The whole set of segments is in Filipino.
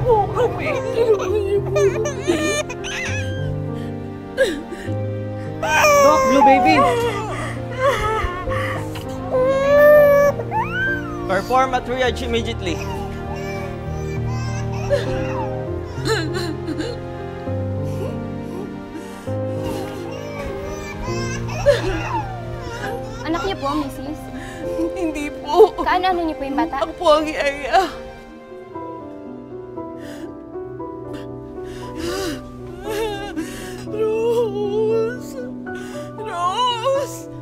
po kami. Tulungan niyo po kami. Doc, Blue Baby! Perform a triage immediately. Anak niyo po, Mrs.? Hindi po. Kaano niyo po yung bata? Ako po ang yaya. Rose! Rose!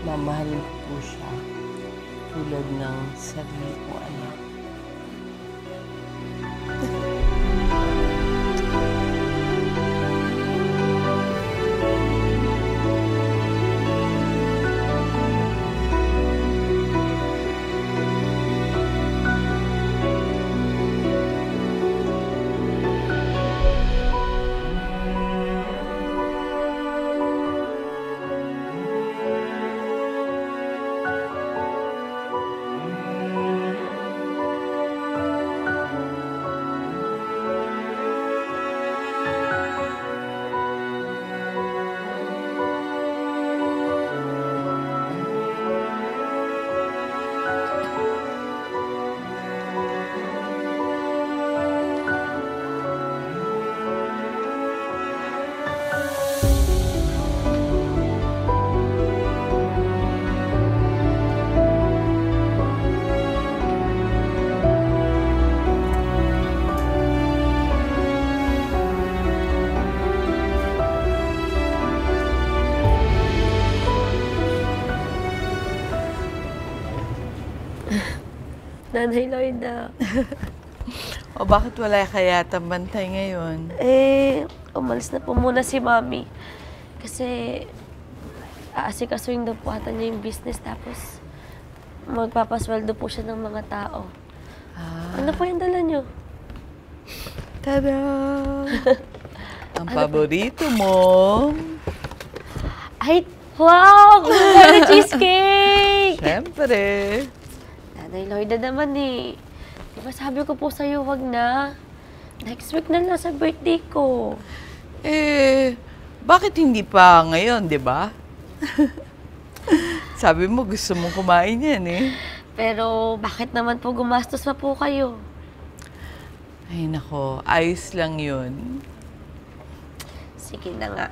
Mamahalin ko po siya tulad ng sarili kong anak. Nanay Lloyda. O bakit wala kaya tambantay ngayon? Umalis na po muna si Mami. Kasi aasikasuhin daw po ata niya yung business tapos magpapasweldo po siya ng mga tao. Ano po yung dala niyo? Tada! Ang paborito mo. Ay, wow! Kumbaga cheesecake! Siyempre. Nanay Lloyda naman eh. Di ba sabi ko po sa'yo, wag na. Next week na lang sa birthday ko. Bakit hindi pa ngayon, di ba? Sabi mo gusto mong kumain yan eh. Pero bakit naman po gumastos pa po kayo? Ay nako, ayos lang yun. Sige na nga.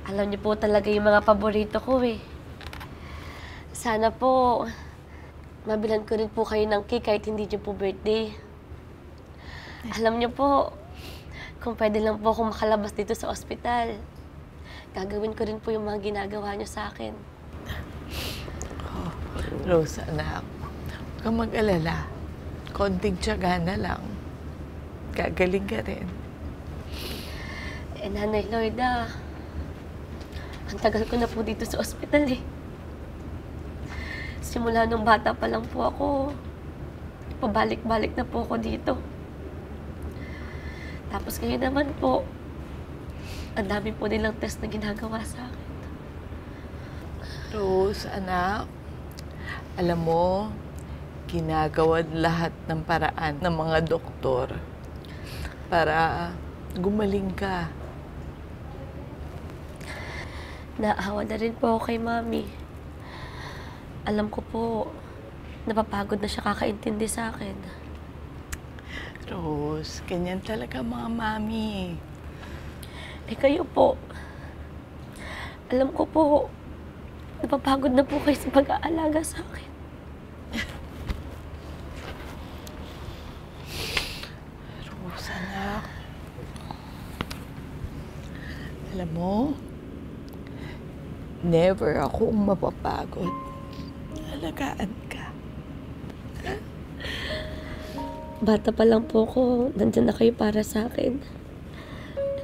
Alam niyo po talaga yung mga paborito ko eh. Sana po, mabilan ko rin po kayo ng cake kahit hindi niyo po birthday. Alam niyo po, kung pwede lang po akong makalabas dito sa ospital, gagawin ko rin po yung mga ginagawa niyo sa akin. Oh, Rose, anak, huwag kang mag-alala. Konting tiyaga na lang. Gagaling ka rin. Nanay Lloyda, ang tagal ko na po dito sa ospital eh. Simula nung bata pa lang po ako, pabalik-balik na po ako dito. Tapos ngayon naman po, ang dami po nilang test na ginagawa sa akin. Rose, anak, alam mo, ginagawa lahat ng paraan ng mga doktor para gumaling ka. Naawa na rin po ako kay Mami. Alam ko po, napapagod na siya kakaintindi sa akin. Rose, ganyan talaga mga mami. Eh kayo po, alam ko po, napapagod na po kayo sa pag-aalaga sa akin. Rose, anak. Alam mo, never akong mapapagod. Alagaan ka. Bata pa lang po ko, nandyan na kayo para sa akin.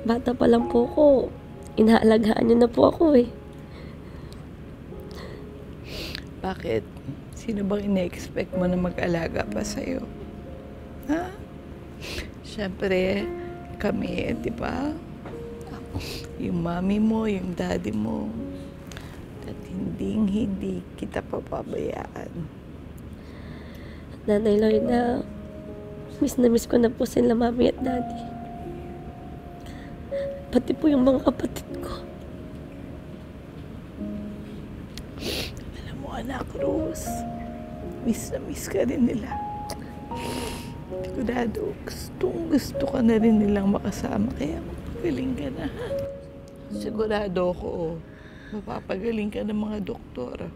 Bata pa lang po ko, inaalagaan niyo na po ako eh. Bakit? Sino bang ine-expect mo na mag-alaga pa sa'yo? Ha? Siyempre, kami, di ba? Yung mami mo, yung daddy mo. At hindi kita papabayaan. Nanay Lorna, miss na miss ko na po sila mami at daddy. Pati po yung mga kapatid ko. Alam mo, anak Rose, miss na miss ka rin nila. Sigurado, gusto ka na rin nilang makasama. Kaya magpagaling ka na, ha? Sigurado ko, mapapagaling ka ng mga doktor.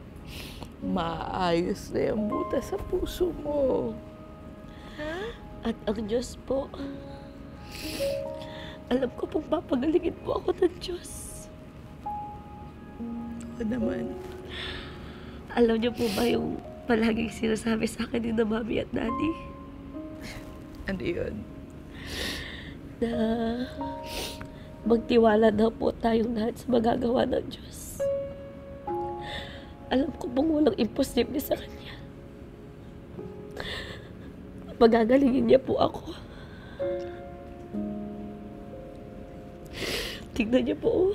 Maayos na yung butas sa puso mo. At ang Diyos po, alam ko pong papagalingin po ako ng Diyos. Oo naman. Alam niyo po ba yung palaging sinasabi sa akin ni na mami at daddy? Ano yun? Na magtiwala daw po tayong lahat sa magagawa ng Diyos. Alam ko pong walang imposible sa Kanya. Magagalingin niya po ako. Tignan niyo po.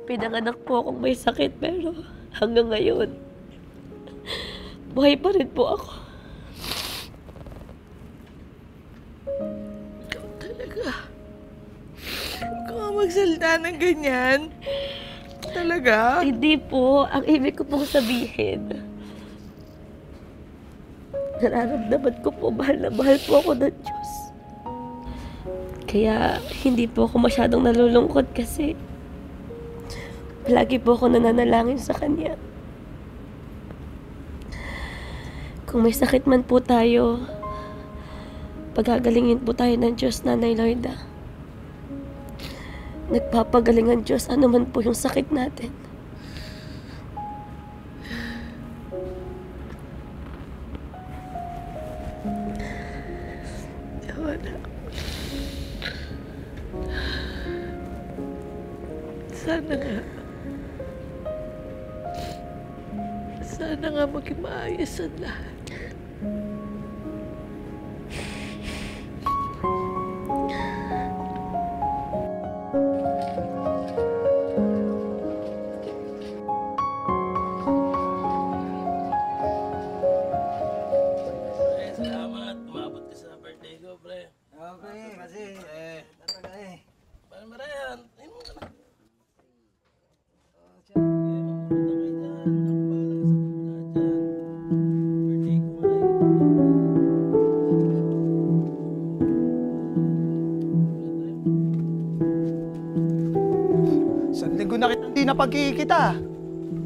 Pinanganak po akong may sakit pero hanggang ngayon, buhay pa rin po ako. Ikaw talaga. Huwag ka nga magsalita ng ganyan. Talaga? Hindi po. Ang ibig ko pong sabihin, nararamdaman ko po, mahal na mahal po ako ng Diyos. Kaya hindi po ako masyadong nalulungkot kasi lagi po ako nananalangin sa Kanya. Kung may sakit man po tayo, pagagalingin po tayo ng Diyos, Nanay Lorna. Nagpapagaling ang Diyos, ano man po yung sakit natin. Wala. Sana nga maging maayos ang lahat. Salamat. Umabot ka sa birthday ko, pre. Okay, kasi talaga eh. Paano ba yan? Ayun mo ka na. Mamunod na kayo dyan. Ako bahala sa pagkain dyan. Birthday ko nga Isang linggo na kita hindi na pagkikita.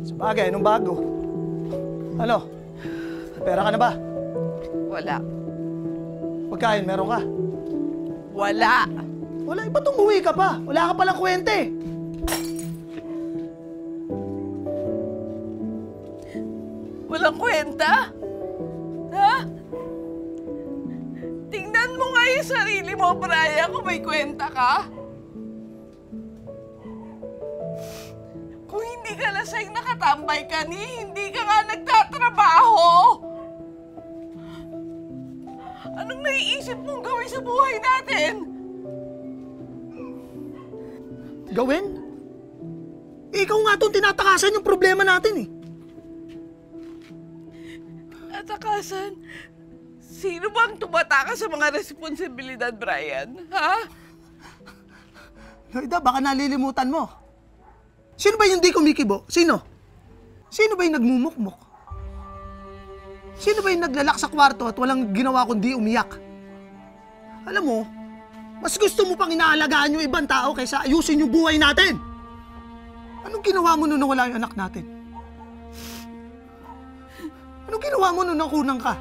Sa bagay, anong bago? Ano? Pera ka na ba? Wala. Pagkain, meron ka? Wala. Wala, ba't umuwi ka pa? Wala ka palang kwente. Walang kwenta? Ha? Tingnan mo nga yung sarili mo, Brian, kung may kwenta ka. Kung hindi ka lasing nakatambay ka hindi ka nga nagtatrabaho. Anong naiisip mong gawin sa buhay natin? Gawin? Ikaw nga itong tinatakasan yung problema natin eh. Atakasan? Sino bang tumataka sa mga responsibilidad, Brian? Ha? Loida, baka nalilimutan mo. Sino ba yung di kumikibo? Sino? Sino ba yung nagmumukmok? Sino ba yung naglalak sa kwarto at walang ginawa kundi umiyak? Alam mo, mas gusto mo pang inaalagaan yung ibang tao kaysa ayusin yung buhay natin. Anong ginawa mo nung nawala yung anak natin? Anong ginawa mo nung nakunang ka?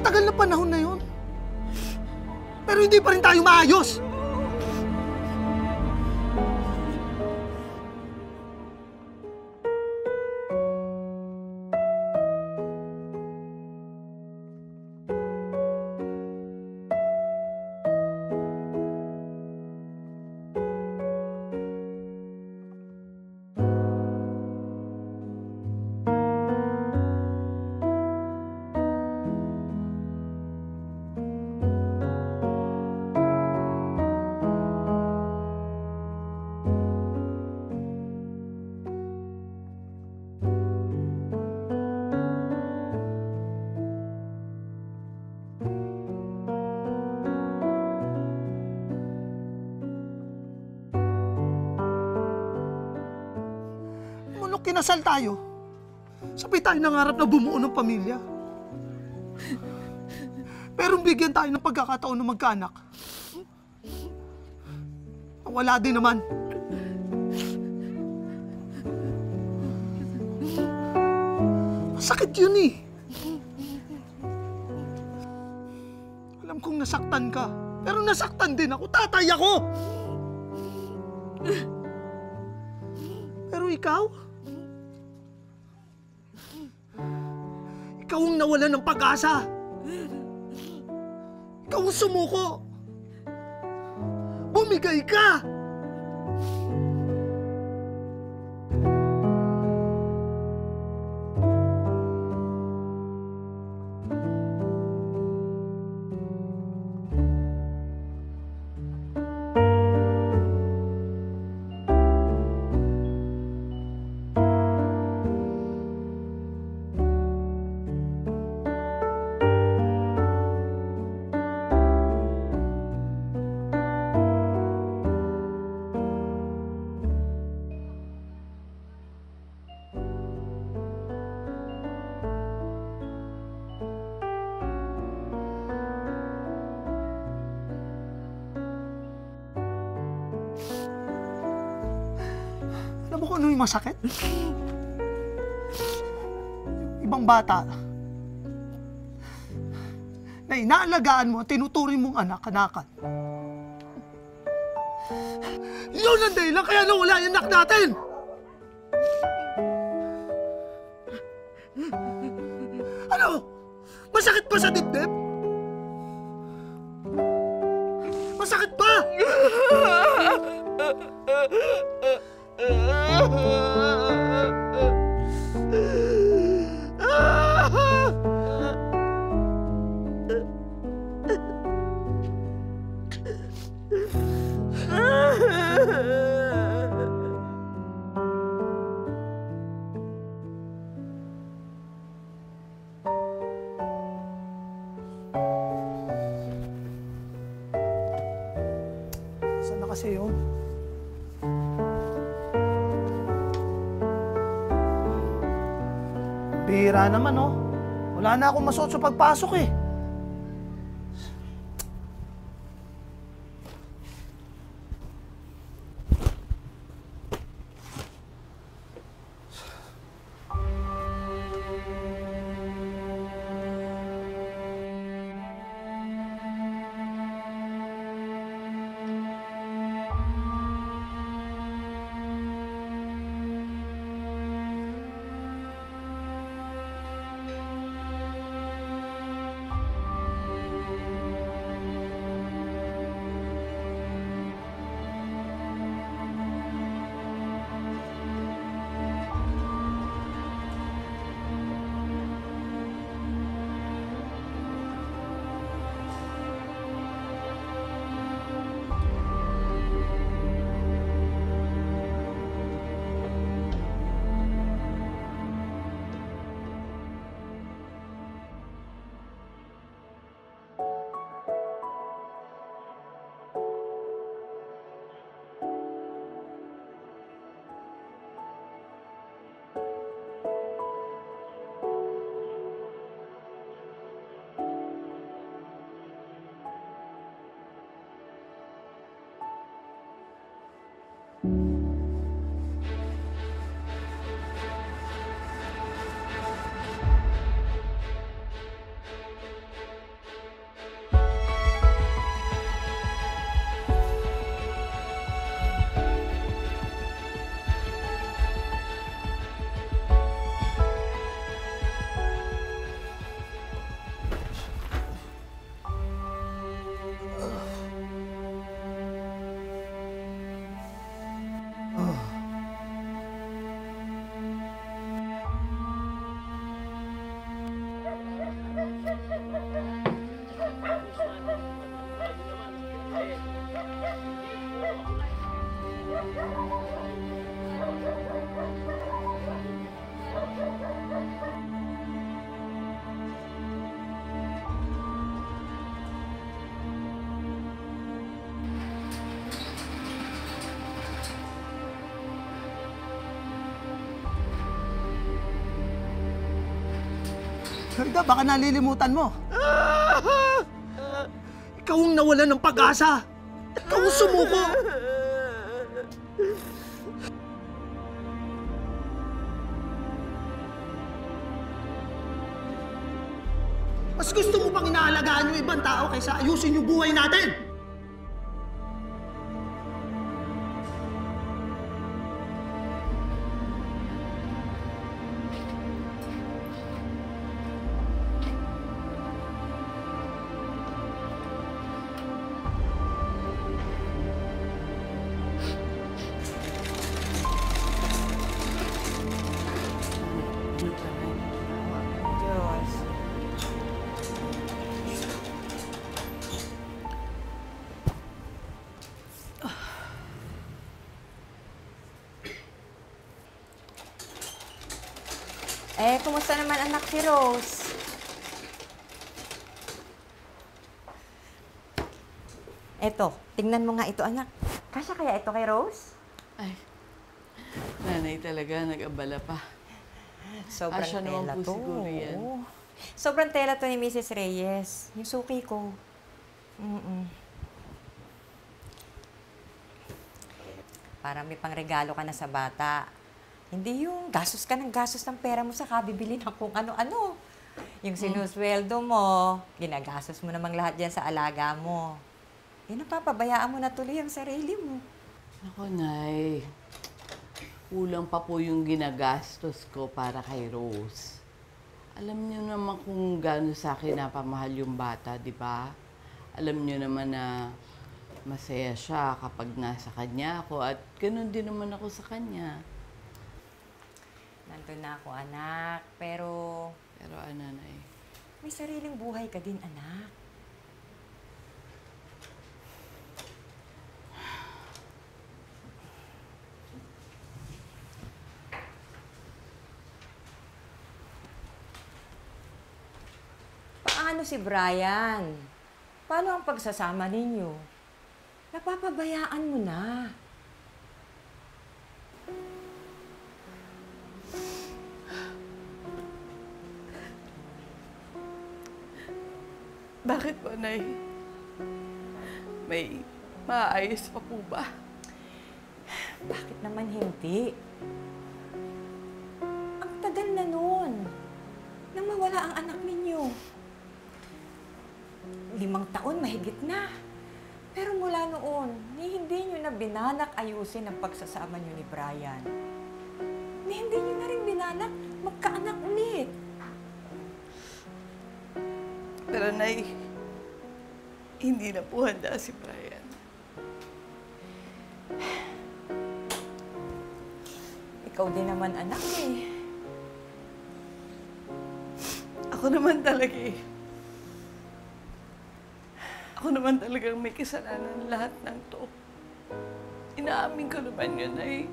Tagal na panahon na yun. Pero hindi pa rin tayo maayos. Kinasal tayo. Sabay tayo nangarap na bumuo ng pamilya. Pero bigyan tayo ng pagkakataon na magkaanak. Wala din naman. Masakit yun eh. Alam kong nasaktan ka. Pero nasaktan din ako. Tatay ako! Pero ikaw? Ikaw ang nawalan ng pag-asa. Ikaw ang sumuko. Bumigay ka! Alam mo kung ano yung masakit? Ibang bata na inaalagaan mo at tinuturing mong anak-anakan. Yun ang dahilan kaya nawala yung anak natin! Ano? Masakit pa sa dibdib? Masakit pa? Saan na kasi yun? Bihira naman, oh. Wala na akong masuot sa pagpasok, eh. Herda, baka nalilimutan mo. Ikaw ang nawalan ng pag-asa. Ikaw ang sumuko. Mas gusto mo pang inaalagaan yung ibang tao kaysa ayusin yung buhay natin. Kumusta naman anak si Rose? Eto, tingnan mo nga ito anak. Kasya kaya ito kay Rose? Ay, nanay talaga, nag-abala pa. Sobrang Asya naman tela po to. siguro yan. Sobrang tela to ni Mrs. Reyes. Yung suki ko. Para may pangregalo ka na sa bata. Hindi yung gastos ka ng gastos ng pera mo sa kabibili ng kung ano-ano. Yung sinusweldo mo, ginagastos mo namang lahat yan sa alaga mo. Napapabayaan mo na tuloy ang sarili mo. Ako, Nay. Kulang pa po yung ginagastos ko para kay Rose. Alam niyo naman kung gaano sa akin napamahal yung bata, di ba? Alam niyo naman na masaya siya kapag nasa kanya ako at ganoon din naman ako sa kanya. Nandun na ako, anak. Pero Nanay? may sariling buhay ka din, anak. Paano si Brian? Paano ang pagsasama ninyo? Napapabayaan mo na. Bakit po, Nay? May maayos pa po ba? Bakit naman hindi? Ang tagal na nun. Nang mawala ang anak ninyo. 5 taon, mahigit na. Pero mula noon, hindi nyo na binanak ayusin ang pagsasama nyo ni Brian. Hindi nyo na rin binanak magkaanak ulit. Pero, Nay, hindi na po handa si Brian. Ikaw din naman anak eh. Ako naman talaga eh. Ako naman talagang may kasalanan lahat ng to. Inaamin ko naman yun, Nay.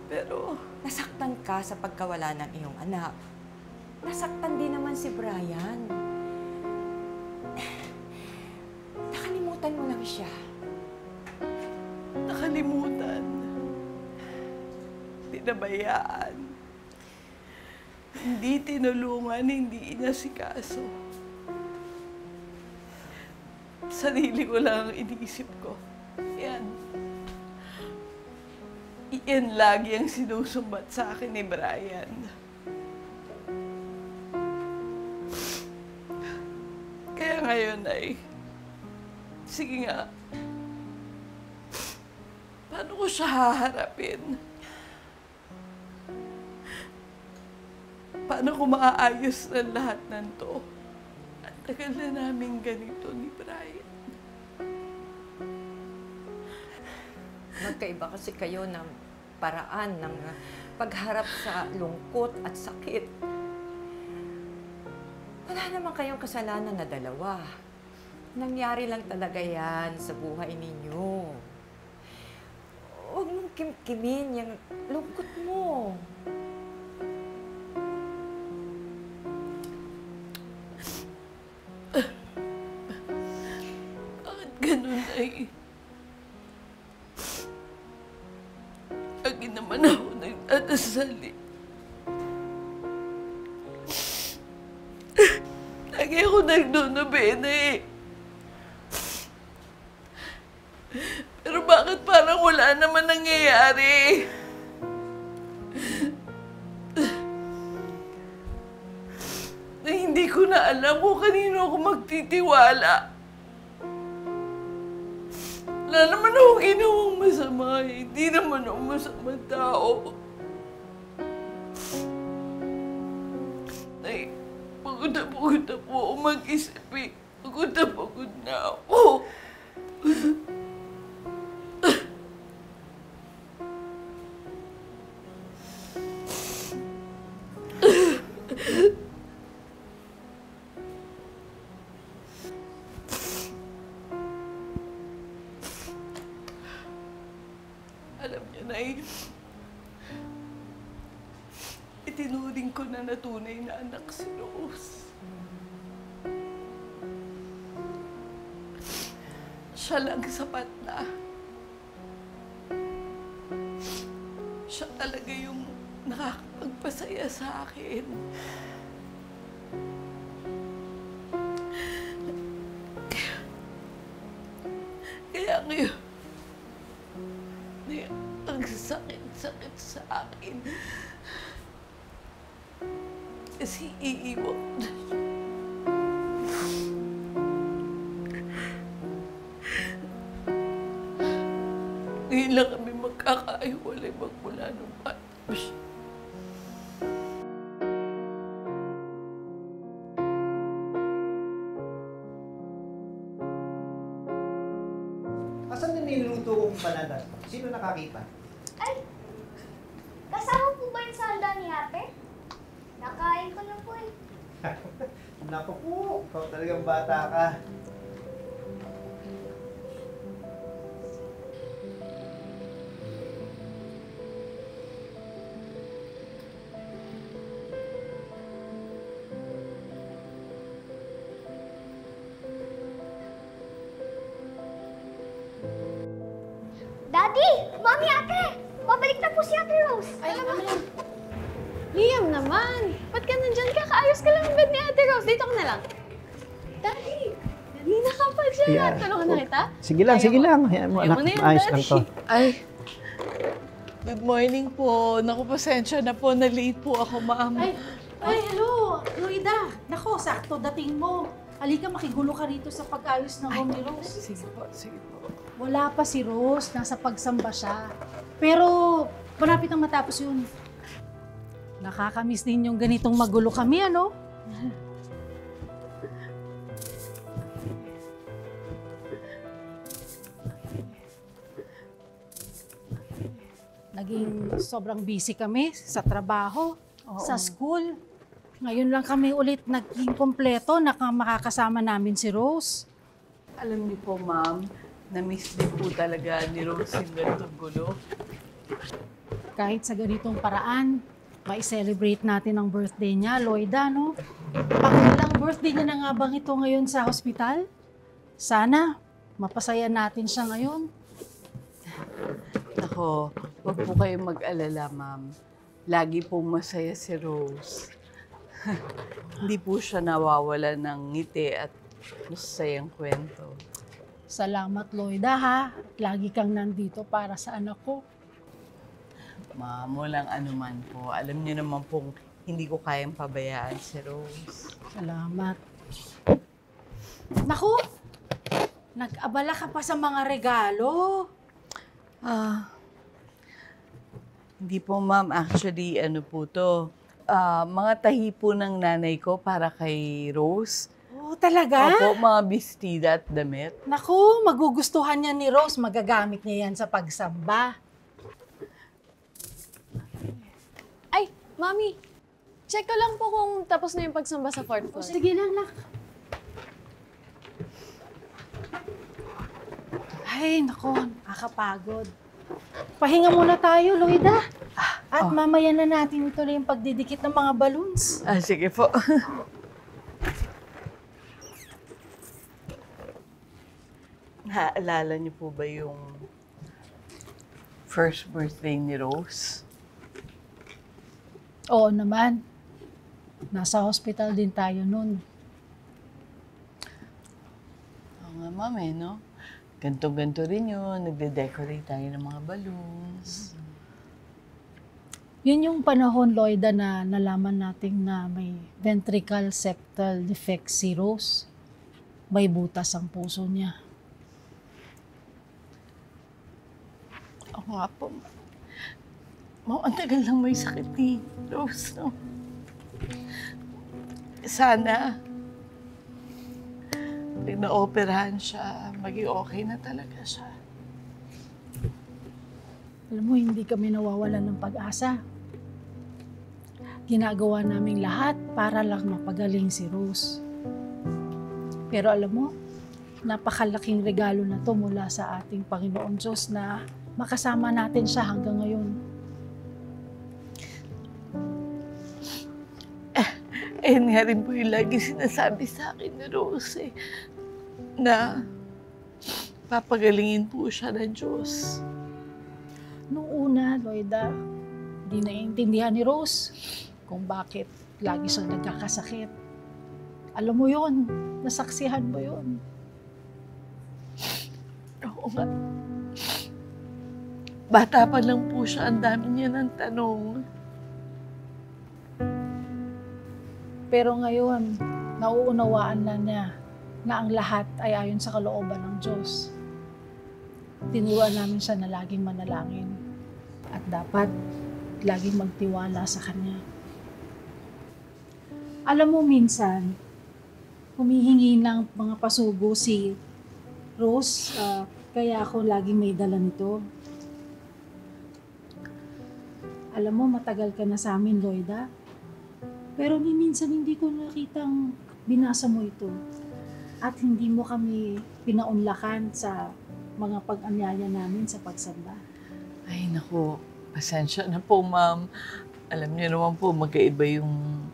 Pero Nasaktan ka sa pagkawala ng iyong anak. Nasaktan din naman si Brian. Nakalimutan mo lang siya. nakalimutan. Pinabayaan. Hindi tinulungan, hindi inasikaso. sarili ko lang ang iniisip ko. Yan. Iyan lagi ang sinusumbat sa akin ni Brian. Kaya ngayon ay, sige nga, paano ko siya haharapin? Paano ko maaayos ng lahat ng to? Ang tagal na namin ganito ni Brian. Magkaiba kasi kayo ng paraan ng pagharap sa lungkot at sakit. Wala naman kayong kasalanan na dalawa. Nangyari lang talaga yan sa buhay ninyo. Huwag mong kimkimin yung lungkot mo. Bakit ganun ay? Lagi naman ako nagdadasal eh. Lagi ako nagdunobena eh. Pero bakit parang wala naman nangyayari? Na hindi ko na alam kung kanino ako magtitiwala. Wala naman ako ginawang masama. Hindi naman ako masamang tao. Ay, pagod na po ako mag-isip eh. Pagod na ako. Alam niyo na itinuring ko na tunay na anak si Rose. Siya lang sapat na. Siya talaga yung nakakapagpasaya sa akin. Kaya ngayon, ang sakit-sakit sa akin. Kasi iiwan ko na siya. Ngayon lang kami magkakahiwalay magmula nung bata pa siya. Asan na niluto kong banana? Sino nakakita? Ay! Kasama po ba yung sa handa ni ate? Nakain ko na po eh. Naku po, ikaw talagang bata ka. Daddy! Mami, ate! Babalik na po si Ate Rose. Ay, Liam naman! Ba't ka nandyan? Kakaayos ka lang ang bed ni Ate Rose. Dito ka na lang. Daddy! Kanina ka pa dyan. Yeah. Tulungan na kita. Sige lang, sige lang. Hayaan mo, Ayaw anak. mo na yun, Ayos Daddy. lang to. Ay, good morning po. Naku, pasensya na po. Na-late po ako, ma'am. Ay, hello, Loida. Nako, sakto dating mo. Halika, makigulo ka rito sa pag-ayos ng home ni Rose. Sige po, sige po. Wala pa si Rose, nasa pagsamba siya. Pero, malapit ang matapos yun. Nakakamiss din yung ganitong magulo kami, ano? Naging sobrang busy kami sa trabaho, sa school. Ngayon lang kami ulit naging kompleto, makakasama namin si Rose. Alam niyo po, ma'am, na-miss din po talaga ni Rose yung ganitong gulo. Kahit sa ganitong paraan, ma-celebrate natin ang birthday niya, Loida, no? Pakilang birthday niya na nga bang ito ngayon sa hospital? Sana, mapasaya natin siya ngayon. Nako, huwag po kayong mag-alala, ma'am. Lagi pong masaya si Rose. Hindi po siya nawawala ng ngiti at masayang kwento. Salamat, Loida, ha? At lagi kang nandito para sa anak ko. Ma'am, walang anuman po. Alam niyo naman pong hindi ko kayang pabayaan si Rose. Salamat. Naku! Nag-abala ka pa sa mga regalo. Hindi po, ma'am. Actually, ano po to? Mga tahi po ng nanay ko para kay Rose. Oh, talaga? Opo, mga bestida at damit. Naku, magugustuhan niya ni Rose. Magagamit niya yan sa pagsamba. Ay, Mami, check ko lang po kung tapos na yung pagsamba sa fourth floor. Sige lang, nak. Ay, naku, nakakapagod. Pahinga muna tayo, Loida. At mamaya na natin ituloy yung pagdidikit ng mga balloons. Sige po. Naalala niyo po ba yung first birthday ni Rose? Oo naman. Nasa hospital din tayo nun. Oo nga, ma'am, no? Ganto-ganto rin yun. Nagde-decorate tayo ng mga balloons. Yun yung panahon, Loida, na nalaman natin na may ventricle septal defect si Rose. May butas ang puso niya. Oo nga po. Ma'am, ang tagal lang may sakit ni Rose, no? Sana, pag na-operahan siya, maging okay na talaga siya. Alam mo, hindi kami nawawalan ng pag-asa. Ginagawa naming lahat para lang mapagaling si Rose. Pero alam mo, napakalaking regalo na to mula sa ating Panginoon Diyos na makasama natin siya hanggang ngayon. Ayun nga rin po yung lagi sinasabi sa akin ni Rose, na papagalingin po siya ng Diyos. Noong una, Loida, di naiintindihan ni Rose kung bakit lagi siyang nagkakasakit. Alam mo yon, nasaksihan mo yon. Oo nga. Bata pa lang po siya, ang dami niya ng tanong. Pero ngayon, nauunawaan na niya na ang lahat ay ayon sa kalooban ng Diyos. Tinuruan namin siya na laging manalangin at dapat laging magtiwala sa Kanya. Alam mo, minsan, humihingi ng mga pasugo si Rose, kaya ako laging may dala nito. Alam mo, matagal ka na sa amin, Loida. Pero minsan hindi ko nakitang binasa mo ito. At hindi mo kami pinaunlakan sa mga pag-anyaya namin sa pagsamba. Ay, naku. Pasensya na po, ma'am. Alam niyo naman po, magkaiba yung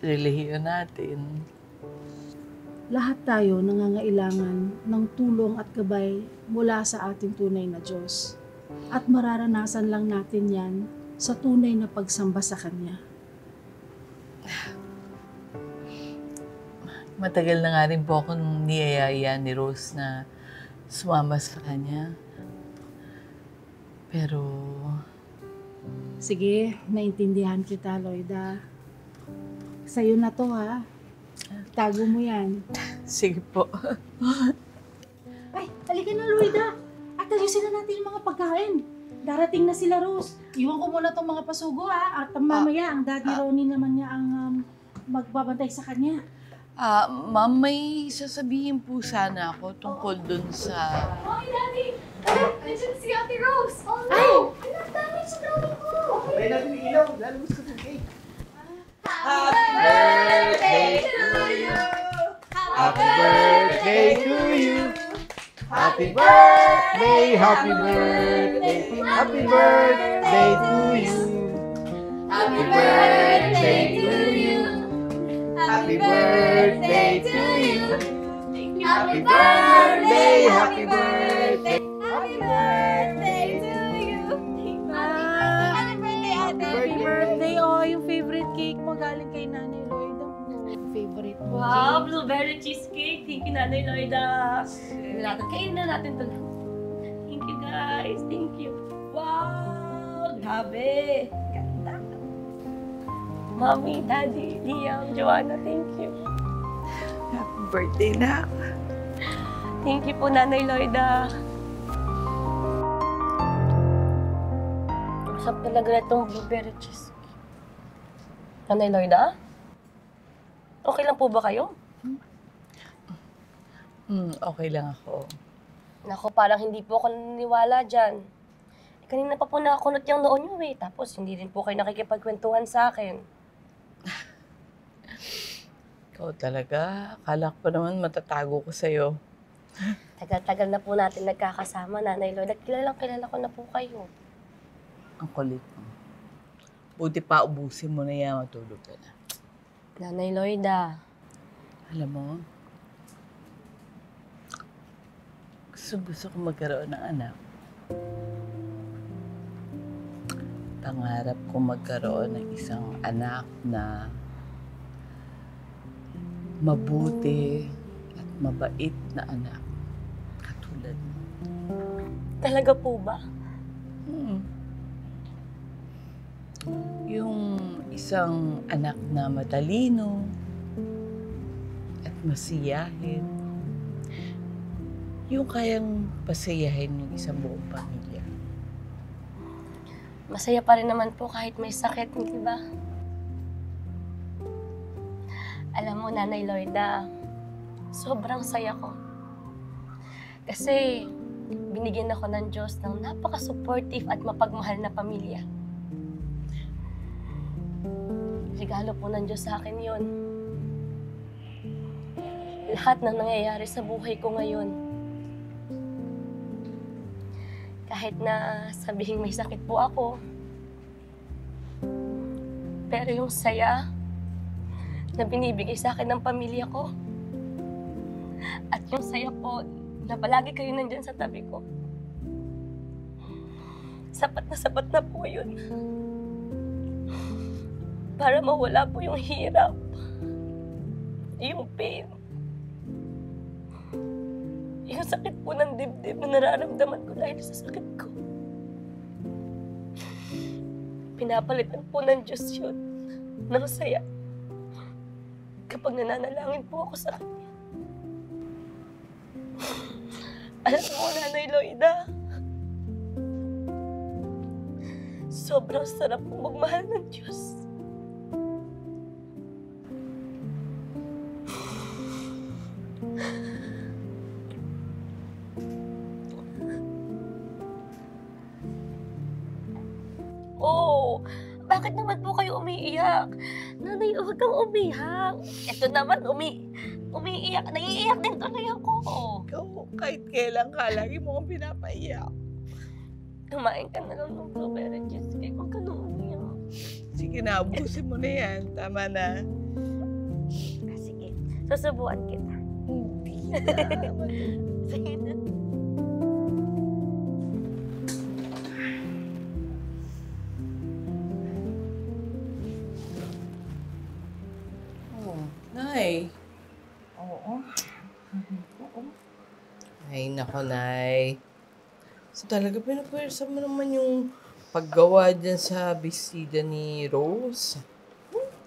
relihiyon natin. Lahat tayo nangangailangan ng tulong at gabay mula sa ating tunay na Diyos. At mararanasan lang natin yan sa tunay na pagsamba sa Kanya. Matagal na nga rin po akong niyayaya ni Rose na sumama sa kanya. Pero... Sige, naintindihan kita, Loida. Sa'yo na to, ha? Tago mo yan. Sige po. Ay, halika na, Loida. At ayusin na natin yung mga pagkain. Darating na sila, Rose. Iwan ko muna tong mga pasugo, ha? At mamaya, ang Daddy Ronnie naman niya ang magbabantay sa kanya. Ma'am, may sasabihin po sana ako tungkol dun sa... Mommy, Daddy! Nandiyan si Ate Rose! Oh no! Ay! Anak, dami sa dami ko! May natin ilaw, lalabas ka ng cake. Happy birthday to you! Happy birthday to you! Happy birthday, happy birthday, happy birthday to you! Happy birthday to you! Happy birthday to you! Happy birthday! Happy birthday! Happy birthday to you! Happy birthday, Ate! Happy birthday! Oh, yung favorite cake mo galing kay Nanay Loida. Favorite mo. Wow, blueberry cheesecake. Thank you you, Nanay Loida. Kainin na natin to. Thank you, guys. Thank you. Wow! Grabe! Ganda. Mommy, Daddy, Liam, Joanna, thank you. Happy birthday na. Thank you po, Nanay Loida. Masarap talaga na itong blueberry cheesecake. Nanay Loida? Okay lang po ba kayo? Okay lang ako. Naku, parang hindi po ako naniniwala dyan. Kanina pa po nakakunot yung noon nyo eh. Tapos hindi rin po kayo nakikipagkwentuhan sa akin. Ikaw talaga. Akala ko pa naman matatago ko sa'yo. Tagal-tagal na po natin nagkakasama, Nanay Loida. Kilala ko na po kayo. Ang kulit mo. Buti pa ubusin mo na yan, matulog ka na. Nanay Loida. Alam mo, gusto ko magkaroon ng anak. Pangarap ko magkaroon ng isang anak na mabuti at mabait na anak. Katulad mo. Talaga po ba? Yung isang anak na matalino at masiyahin. Yung kayang pasayahin yung isang buong pamilya. Masaya pa rin naman po kahit may sakit, di ba? Alam mo, Nanay Loida, sobrang saya ko. Kasi binigyan ako ng Diyos ng napaka-supportive at mapagmahal na pamilya. Regalo po ng Diyos sa akin yun. Lahat ng nangyayari sa buhay ko ngayon. Kahit na sabihin may sakit po ako. Pero yung saya na binibigay sa akin ng pamilya ko. At yung saya po na palagi kayo nandyan sa tabi ko. Sapat na po yun. Para mawala po yung hirap. Yung pain. Yung sakit po ng dibdib na nararamdaman ko dahil sa sakit ko. Pinapalitan po ng Diyos yun ng saya kapag nananalangin po ako sa Kanya. Alam mo, Nanay Loida, sobrang sarap po magmahal ng Diyos. Oh, bakit naman po kayo umiiyak? Nanay, huwag kang umiyak. Ito naman, umiiyak. Naiiyak din tuloy ako. Ikaw, kahit kailan ka, lagi mo akong pinapaiyak. Kumain ka na lang ng blueberry cheesecake. Huwag ka na umiyak. Sige na, abusin mo na yan. Tama na. Sige, susubuan kita. Hindi na. Sige na. Nay. Oo. Ay, nako, Nay. So talaga pinapwersa mo naman yung paggawa dyan sa bestida ni Rose.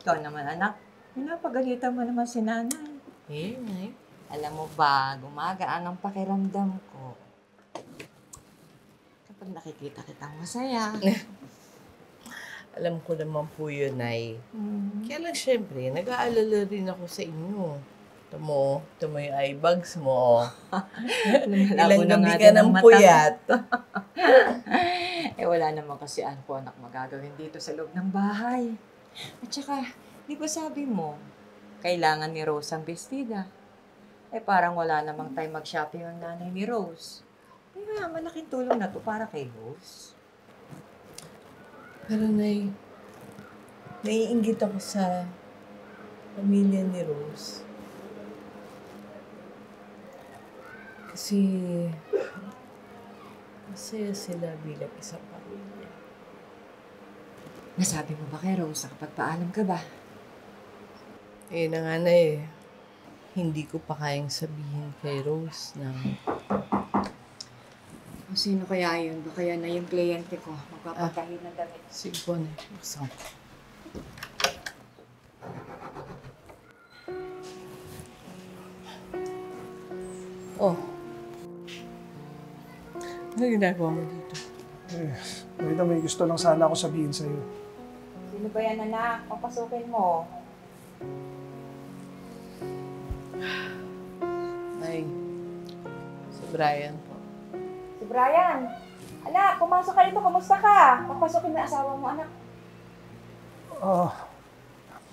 Ikaw naman, anak. Pinapagalitan mo naman si nanay. Eh, Nay. Alam mo ba, gumagaan ang pakiramdam ko. Kapag nakikita kitang masaya. Alam ko naman po yun, Nay. Kaya lang, syempre, nag-aalala rin ako sa inyo. Ito mo yung eye bags mo. Ilang gabi ka ng puyat. Wala naman kasi ako, anak, magagawin dito sa loob ng bahay. At saka, di ba sabi mo, kailangan ni Rose ang bestida. Parang wala namang time mag-shopping ang nanay ni Rose. Kaya malaking tulong na to para kay Rose. Pero, Nay, naiinggit ako sa pamilya ni Rose. Kasi masaya sila bilang isang pamilya. Nasabi mo ba kay Rose, nakapagpaalam ka ba? Na nga, Nay. hindi ko pa kayang sabihin kay Rose na O sino kaya yun? Baka yan na yung kliyente ko. Magpapatahin ng damit. si Bon eh. Buksan ko. Oh. Ano ginagawa mo dito? Loida, may gusto lang sana ako sabihin sa'yo. Sino ba yan, anak? Papasukin mo. Ay, si Brian po. Si Brian. Anak, pumasok ka dito. Kamusta ka? Papasukin na asawa mo, anak.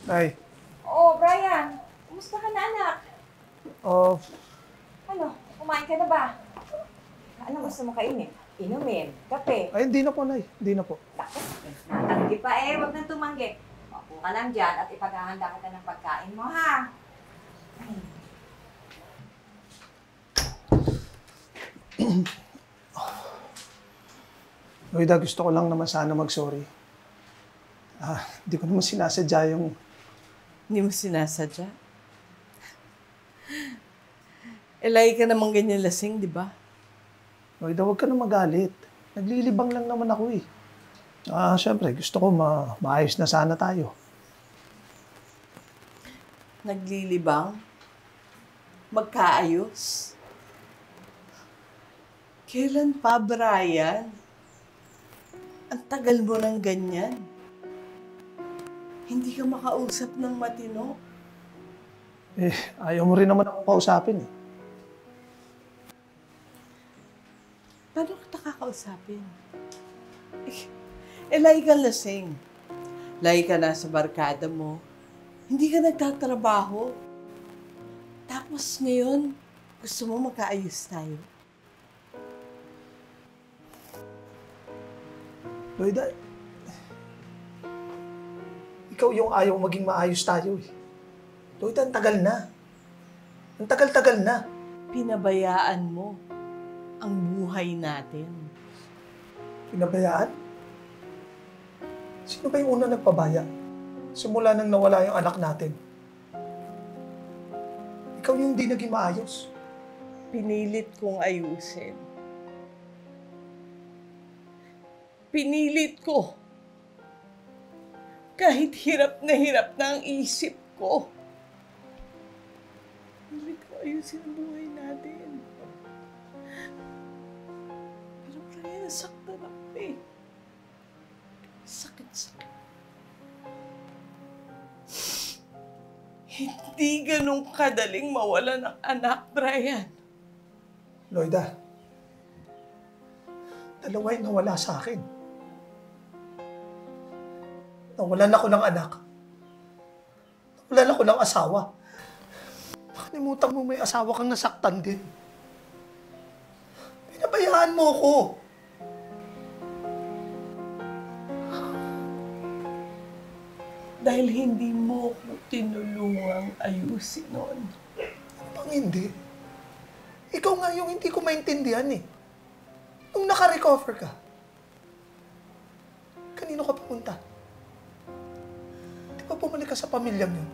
Nay. Oo, Brian. Kamusta ka na, anak? Ano? Kumain ka na ba? Anong gusto mo kainin? Inumin? Kape? Ay, hindi na po, Nay. Hindi na po. Natanggi pa eh. Huwag nang tumanggi. Mapo ka lang dyan at ipaghahanda kita ng pagkain mo, ha? Loida, gusto ko lang naman sana mag-sorry. Hindi ko naman sinasadya yung... Hindi mo sinasadya? Lagi ka naman ganyan lasing, di ba? Loida, huwag ka na magalit. Naglilibang lang naman ako eh. Siyempre, gusto ko maayos na sana tayo. Naglilibang? Magkaayos? Kailan pa, Brian? Ang tagal mo ng ganyan. Hindi ka makausap ng matino. Ayaw mo rin naman ako kausapin eh. Paano kita kakausapin? Lagi kang lasing. Lagi ka nasa barkada mo. Hindi ka nagtatrabaho. Tapos ngayon, gusto mo magkaayos tayo. Loida, ikaw yung ayaw maging maayos tayo eh. Loida, ang tagal na. Ang tagal-tagal na. Pinabayaan mo ang buhay natin. Pinabayaan? Sino ba yung una nagpabaya? Simula nang nawala yung anak natin. Ikaw yung hindi naging maayos. Pinilit kong ayusin. Pinilit ko. Kahit hirap na ang isip ko. Pinilit ko ayusin ang buhay natin. Pero kaya nasaktan ako eh. Sakit-sakit. Hindi ganun kadaling mawala ng anak, Brian. Loida, dalawa yung nawala sa akin. Nawalan ako ng anak. Nawalan ako ng asawa. Nakalimutan mo may asawa kang nasaktan din. Pinabayaan mo ko. Dahil hindi mo ko tinulungang ayusin noon. Pang hindi. Ikaw nga yung hindi ko maintindihan eh. Nung naka-recover ka, kanino ka pumunta? Di ba bumalik ka sa pamilyang yun?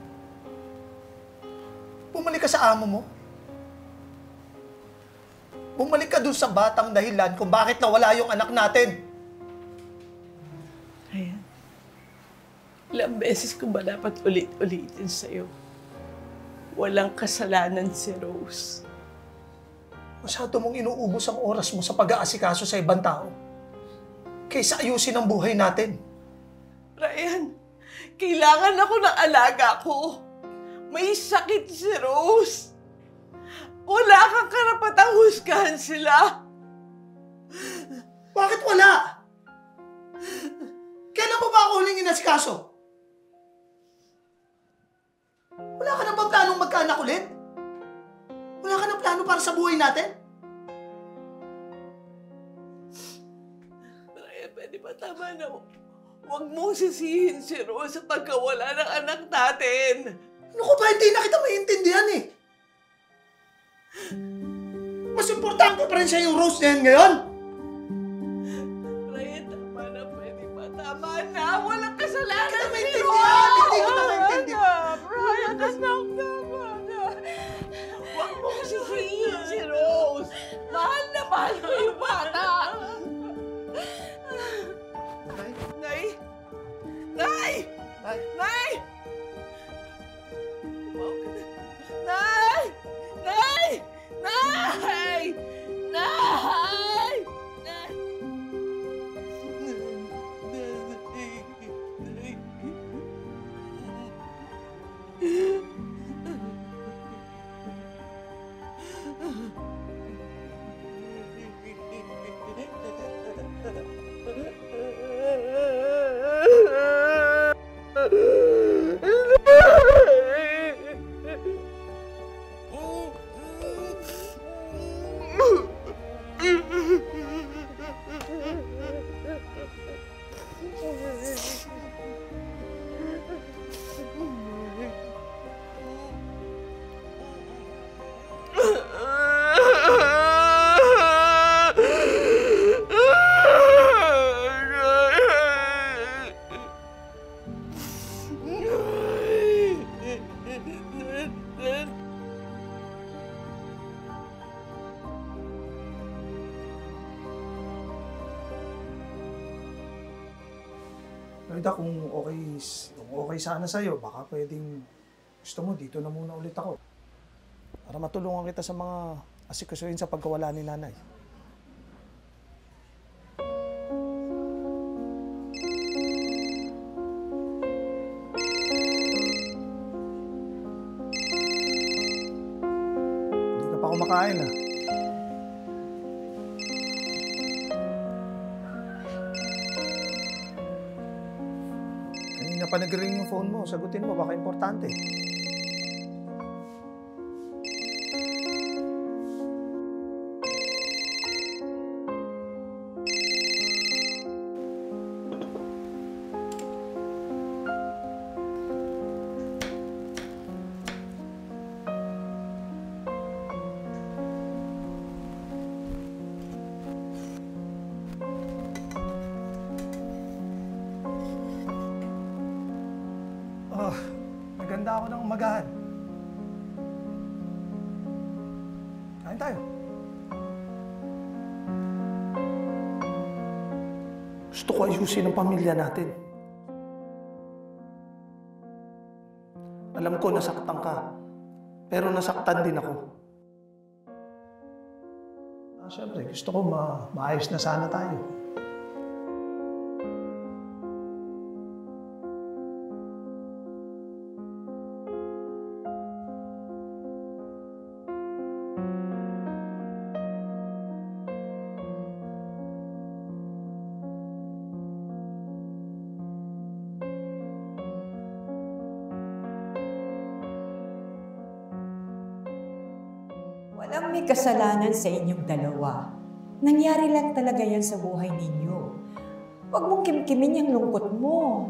Bumalik ka sa amo mo? Bumalik ka dun sa batang dahilan kung bakit nawala yung anak natin. Ayan. Ilang beses ko ba dapat ulit-ulitin sa'yo? Walang kasalanan si Rose. Masyado mong inuubos ang oras mo sa pag-aasikaso sa ibang tao kaysa ayusin ang buhay natin. Ryan, kailangan ako ng alaga ko. May sakit si Rose. Wala kang karapatang husgahan sila. Bakit wala? Kailan mo ba ako huling inasikaso? Wala ka na ba planong magkaanak ulit? Wala ka na plano para sa buhay natin? Ryan, pwede ba tama na? Huwag mong sisihin si Rose sa pagkawala ng anak natin. Ano ko ba? Hindi na kita maintindihan eh. Mas importante pa rin siya yung Rose na yan ngayon. Ryan, tama na. Pwede ba? Tama na. Walang kasalanan Hindi si kita Rose. maintindihan. Hindi kita maintindihan. Ryan, anak, tama na. Mahal ko yung bata! Nay! Nay! Nay! Nay! Nay! Nay! Nay! Nay! Loida, kung okay sana sa'yo, baka pwedeng gusto mo, dito na muna ulit ako. Para matulungan kita sa mga asikasuhin sa pagkawala ni nanay. Hindi ka pa kumakain, ah. Kanina pa nag-ring yung phone mo. Sagutin mo, baka importante. Naganda ako ng umagahan. Kain tayo. Gusto ko ayusin ang pamilya natin. Alam ko nasaktan ka, pero nasaktan din ako. Siyempre, gusto ko maayos na sana tayo. Walang may kasalanan sa inyong dalawa. Nangyari lang talaga yan sa buhay ninyo. Huwag mong kimkimin yung lungkot mo.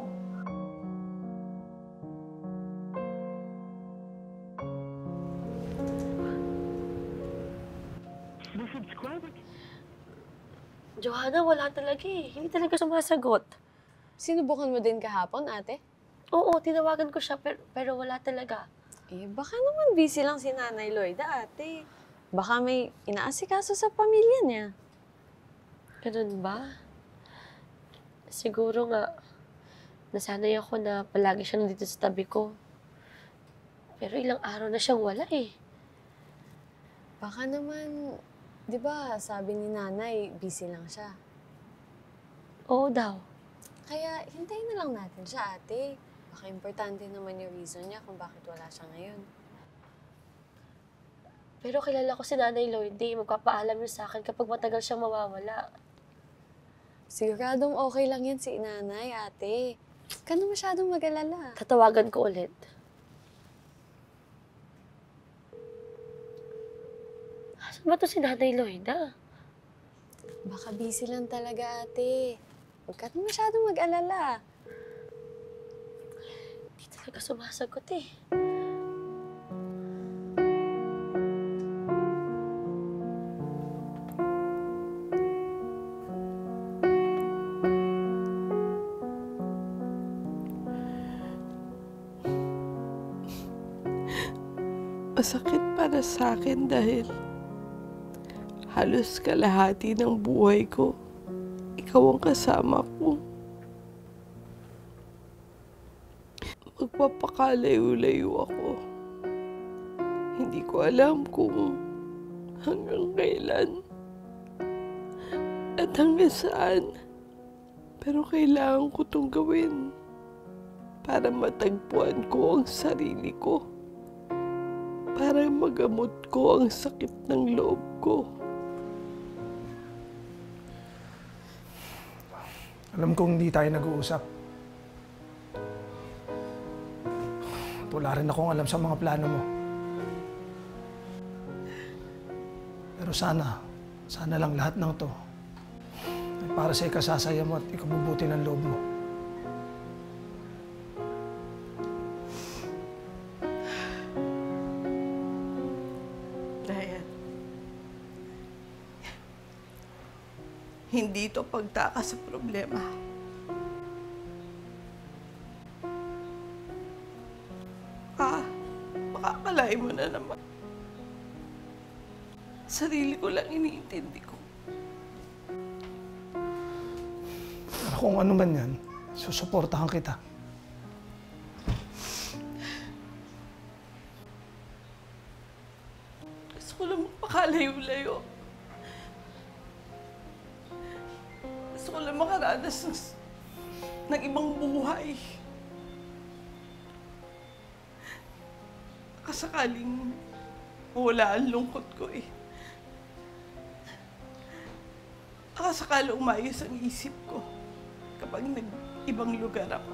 Johanna, wala talaga eh. Hindi talaga sumasagot. Sinubukan mo din kahapon, ate? Oo, tinawagan ko siya pero wala talaga. Eh, baka naman busy lang si Nanay Loida, ate. Baka may inaasikaso sa pamilya niya. Ganun ba? Siguro nga, nasanay ako na palagi siya nandito sa tabi ko. Pero ilang araw na siyang wala eh. Baka naman, di ba, sabi ni Nanay, busy lang siya. Oo daw. Kaya hintayin na lang natin siya, ate. Baka importante naman yung reason niya kung bakit wala siya ngayon. Pero kilala ko si Nanay Lloydie. Magpapaalam yun sa akin kapag matagal siyang mawawala. Siguradong okay lang yan si Nanay, ate. Huwag ka na masyadong mag-alala. Tatawagan ko ulit. Saan ba to si Nanay Lloyda? Baka busy lang talaga, ate. Huwag ka na masyadong mag-alala. Hindi talaga sumasagot eh. Masakit para sa akin dahil Halos kalahati ng buhay ko, ikaw ang kasama ko. Magpapakalayo-layo ako. Hindi ko alam kung hanggang kailan at hanggang saan. Pero kailangan ko itong gawin para matagpuan ko ang sarili ko. Para magamot ko ang sakit ng loob ko. Alam kong hindi tayo nag-uusap. At wala rin akong alam sa mga plano mo. Pero sana lang lahat ng to ay para sa ikasasaya mo at ikabubuti ng loob mo. Ryan, hindi ito pagtakas sa problema. Makakalain mo na naman. Sarili ko lang iniintindi ko. Pero kung ano man yan, susuportahan kita. Gusto ko lang makalayo-layo. Gusto ko lang makaranas ng ibang buhay. Kasakaling wala ang lungkot ko eh. Nakasakala umayos ang isip ko kapag nag-ibang lugar ako.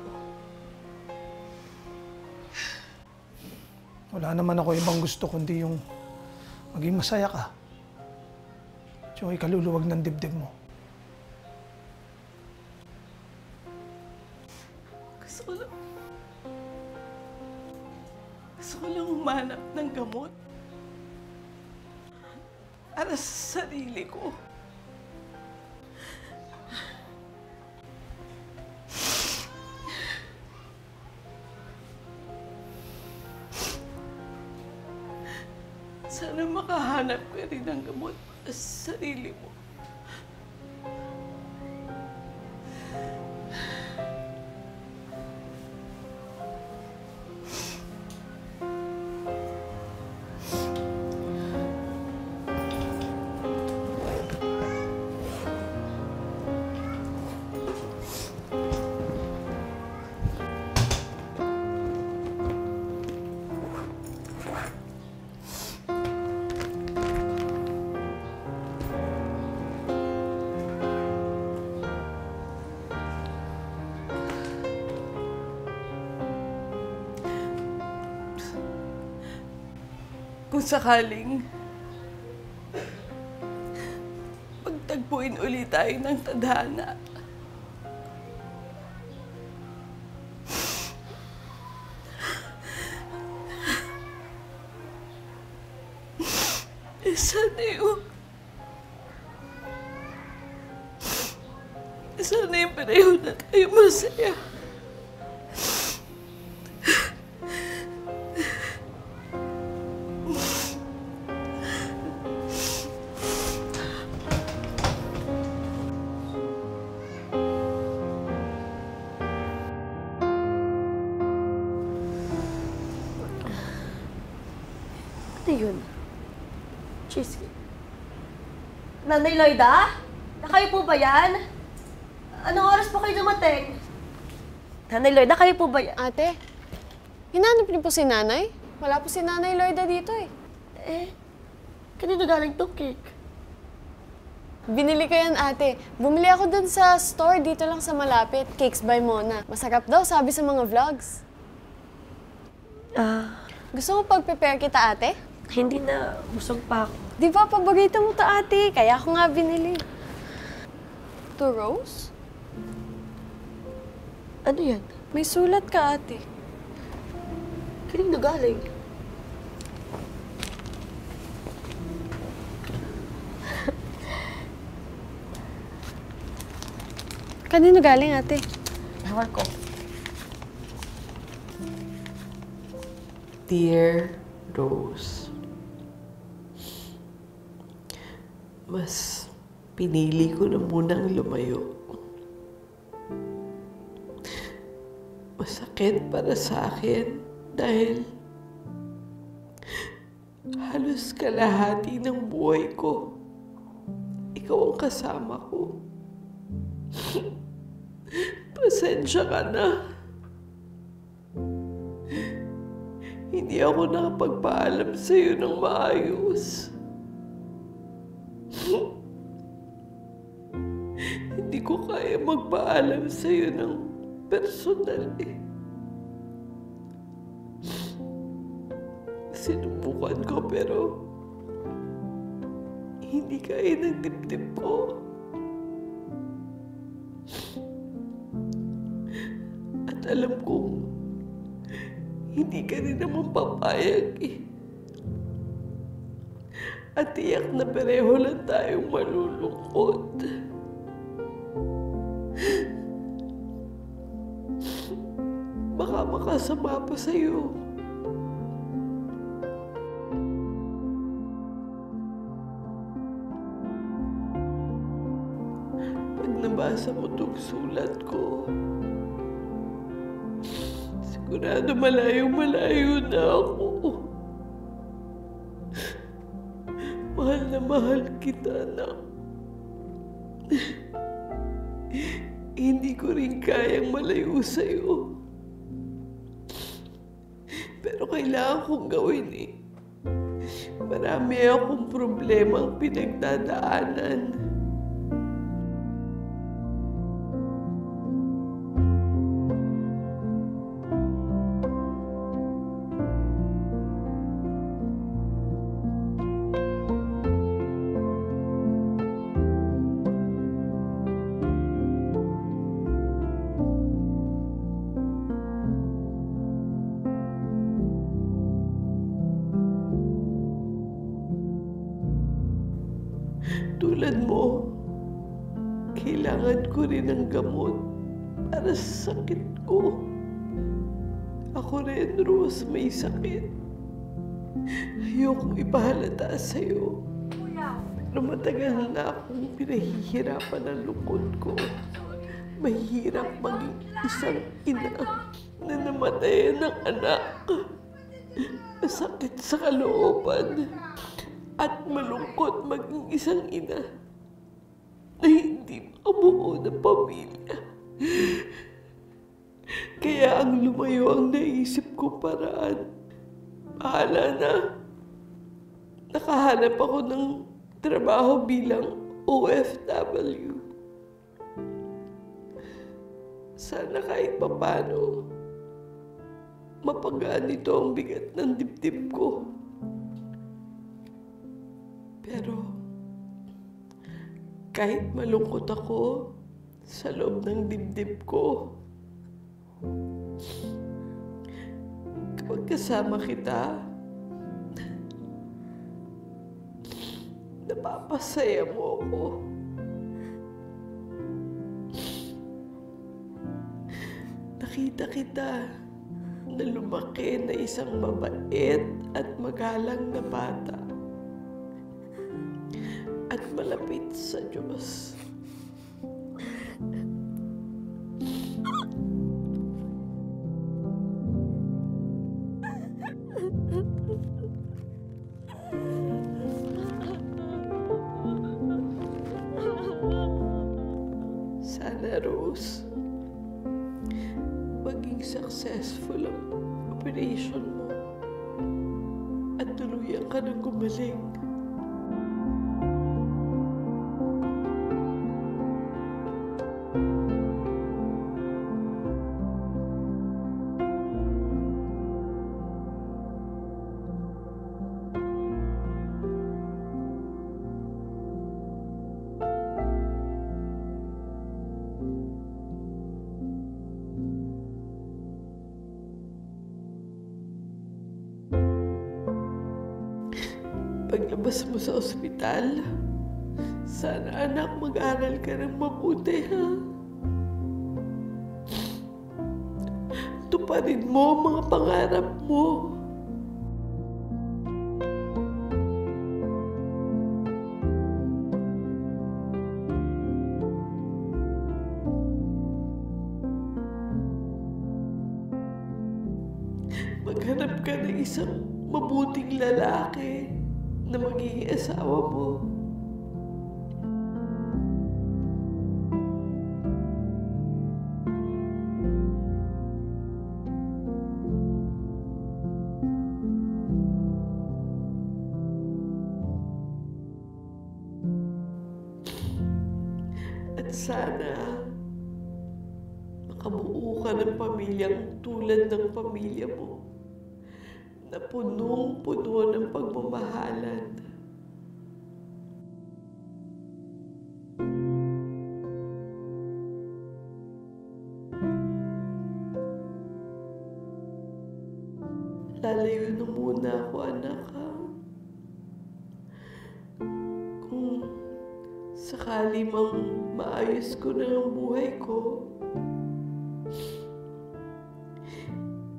Wala naman ako ibang gusto kundi yung maging masaya ka. At yung ikaluluwag ng dibdib mo. Gusto ko lang humanap ng gamot para sa sarili ko. Sana makahanap ka rin ng gamot para sa sarili mo. Kung sakaling pagtagpuin ulit tayo ng tadhana, sana yung pareho na tayo masaya. Ano yun? Cheesecake. Nanay Loida? Kayo po ba yan? Anong oras po kayo dumating? Nanay Loida, kayo po ba yan? Ate, hinanap niyo po si Nanay? Wala po si Nanay Loida dito eh. Kanino galing tong cake? Binili ko yan, ate. Bumili ako dun sa store dito lang sa malapit. Cakes by Mona. Masarap daw, sabi sa mga vlogs. Gusto mo pag-prepare kita, ate? Hindi na. Busog pa ako. Di ba, paborito mo to, ate. Kaya ako nga binili. To Rose? Ano yan? May sulat ka, ate. Kanino galing? Kanino galing, ate? Ewan ko. Dear Rose, mas pinili ko na munang lumayo. Masakit para sa akin dahil halos kalahati ng buhay ko, ikaw ang kasama ko. Pasensya ka na. Hindi ako nakapagpaalam sa'yo ng maayos. Hindi ko kaya magpaalam sa'yo ng personal eh. Sinubukan ko pero hindi kaya ng dibdib ko. At alam kong hindi ka rin naman papayag eh. At tiyak na pareho lang tayong malulungkot. Baka makasama pa sa'yo. Pag nabasa mo itong sulat ko, sigurado malayo-malayo na ako. Mahal na mahal kita, anak. Hindi ko rin kayang malayo sa'yo. Pero kailangan kong gawin eh. Marami akong problemang pinagdadaanan. Tulad mo, kailangan ko rin ng gamot para sa sakit ko. Ako rin, Rose, may sakit. Ayokong ipahalata sa'yo. Pero matagal na akong pinahihirapan ang lungkot ko. Mahirap maging isang ina na namatayan ng anak. Masakit sa kalooban. At malungkot maging isang ina na hindi makabuo ng pamilya. Kaya ang lumayo ang naisip ko paraan. Bahala na. Nakahanap ako ng trabaho bilang OFW. Sana kahit papano, mapagaan ito ang bigat ng dibdib ko. Pero kahit malungkot ako sa loob ng dibdib ko, kapag kasama kita, napapasaya mo ako. Nakita kita na lumaki na isang mabait at magalang na bata. At malapit sa Diyos. Sana, Rose, maging successful ang operation mo at tuluyan ka ng gumaling. Paglabas mo sa ospital, sana anak mag-aral ka ng mabuti, ha? Tuparin mo ang mga pangarap mo. maghanap ka ng isang mabuting lalaki na magiging asawa mo. At sana makabuo ka ng pamilyang tulad ng pamilya mo na punong-puno ng pagmamahalan. Lalayo na muna ako, anak, ha? Kung sakali mang maayos ko na ang buhay ko,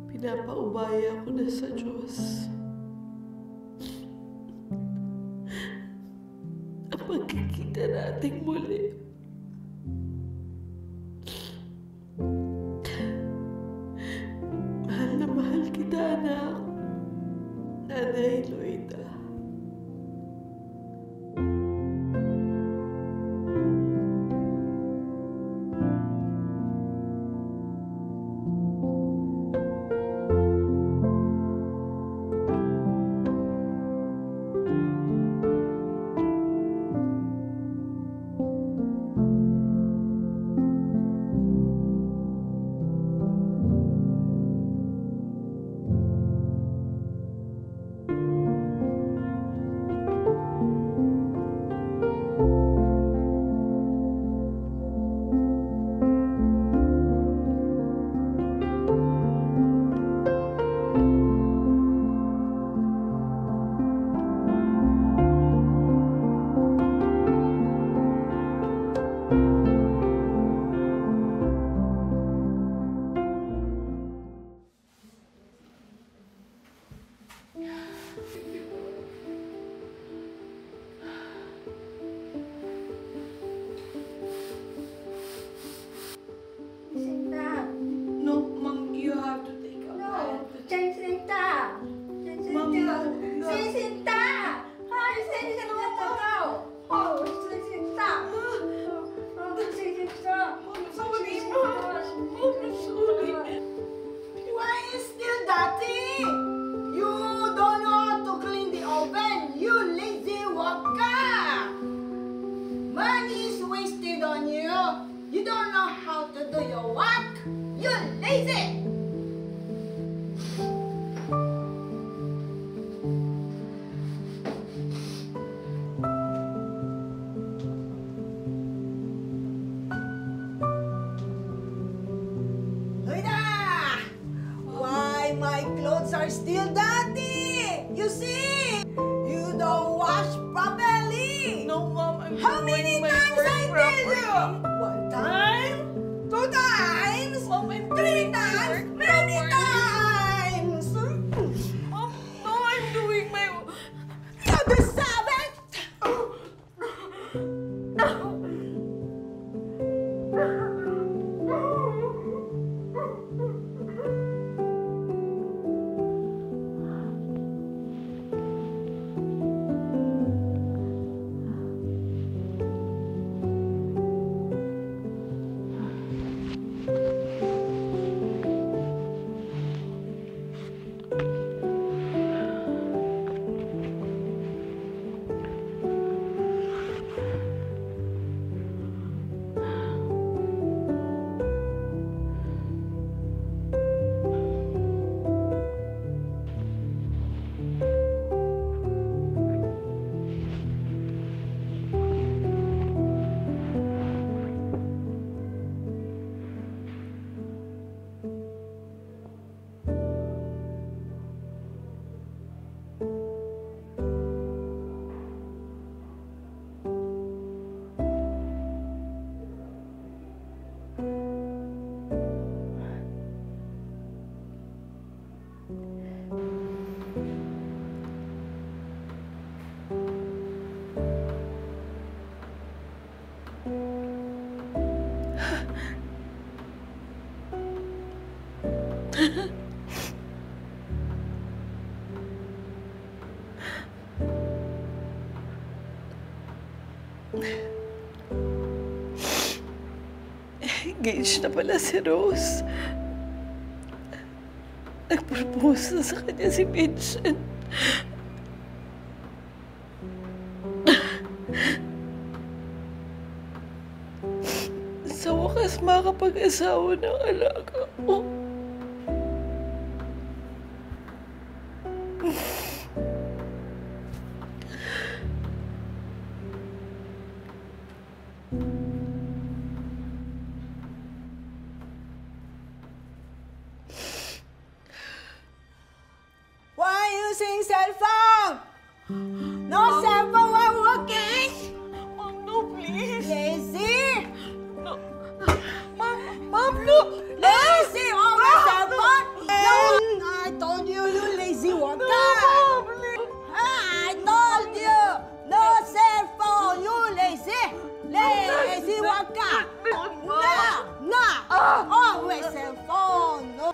pinapaubaya ko na sa Diyos ang pagkikita nating muli. Mahal na mahal kita, anak. Nanay Loida. Jacinta. No, Mom, you have to take a No, Jacinta. Mom, no, no. Jacinta. Hi, Jacinta. No. Oh, Jacinta. Oh, Jacinta. Sorry, Mom. I'm sorry. Why is still dirty? You don't know how to clean the oven. You lazy worker. Money is wasted on you. You don't know how to do your work. You lazy. Loida! Why my clothes are still dirty? You see? You don't wash properly. No, Mom, I'm How many doing my times work I tell properly. you? One time? Two times? Mom, I'm Three doing my times? work Many properly. times? Mom, no, I'm doing my work. You deserve it! engaged na pala si Rose. Nag-propose na sa kanya si Vincent. Sa wakas, makakapag-asawa ng alaga ko. Why using cell phone? No cell phone while working? Mom, no, please. Lazy? No. Mom, no. Lazy over cell phone? No, I told you, you lazy worker. Mom, please. I told you, no cell phone, you lazy. Lazy worker. No, always cell phone. No.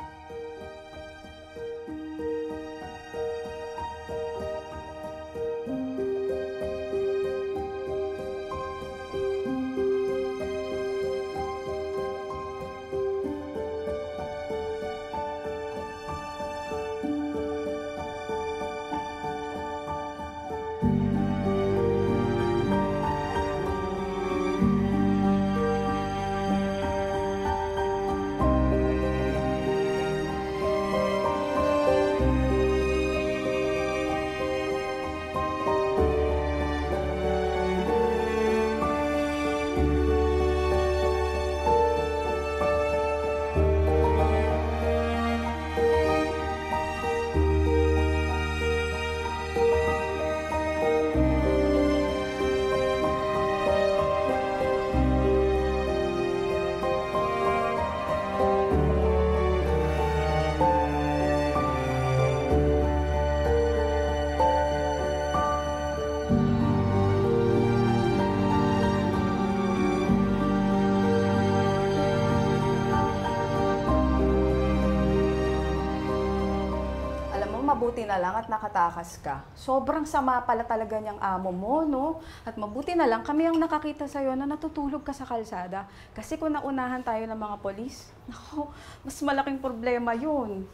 Mabuti na lang at nakatakas ka. Sobrang sama pala talaga niyang amo mo, no? At mabuti na lang kami ang nakakita sa'yo na natutulog ka sa kalsada. Kasi kung naunahan tayo ng mga polis, naku, mas malaking problema yun.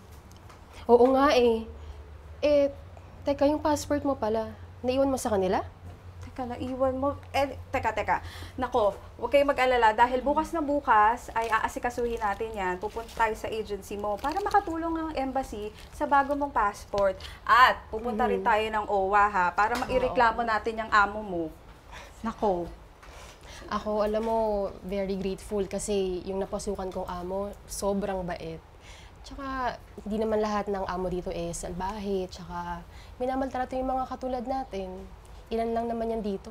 Oo nga eh. Teka, yung passport mo pala, naiwan mo sa kanila? Teka, naiwan mo. Teka. Nako, huwag kayong mag-alala dahil bukas na bukas ay aasikasuhin natin yan. Pupunta tayo sa agency mo para makatulong ang embassy sa bago mong passport. At pupunta rin tayo ng OWA ha, para maireklamo natin yung amo mo. Nako. Ako, alam mo, very grateful kasi yung napasukan kong amo, sobrang bait. Tsaka, hindi naman lahat ng amo dito salbahe. Tsaka, minamaltrato yung mga katulad natin. Ilan lang naman yan dito.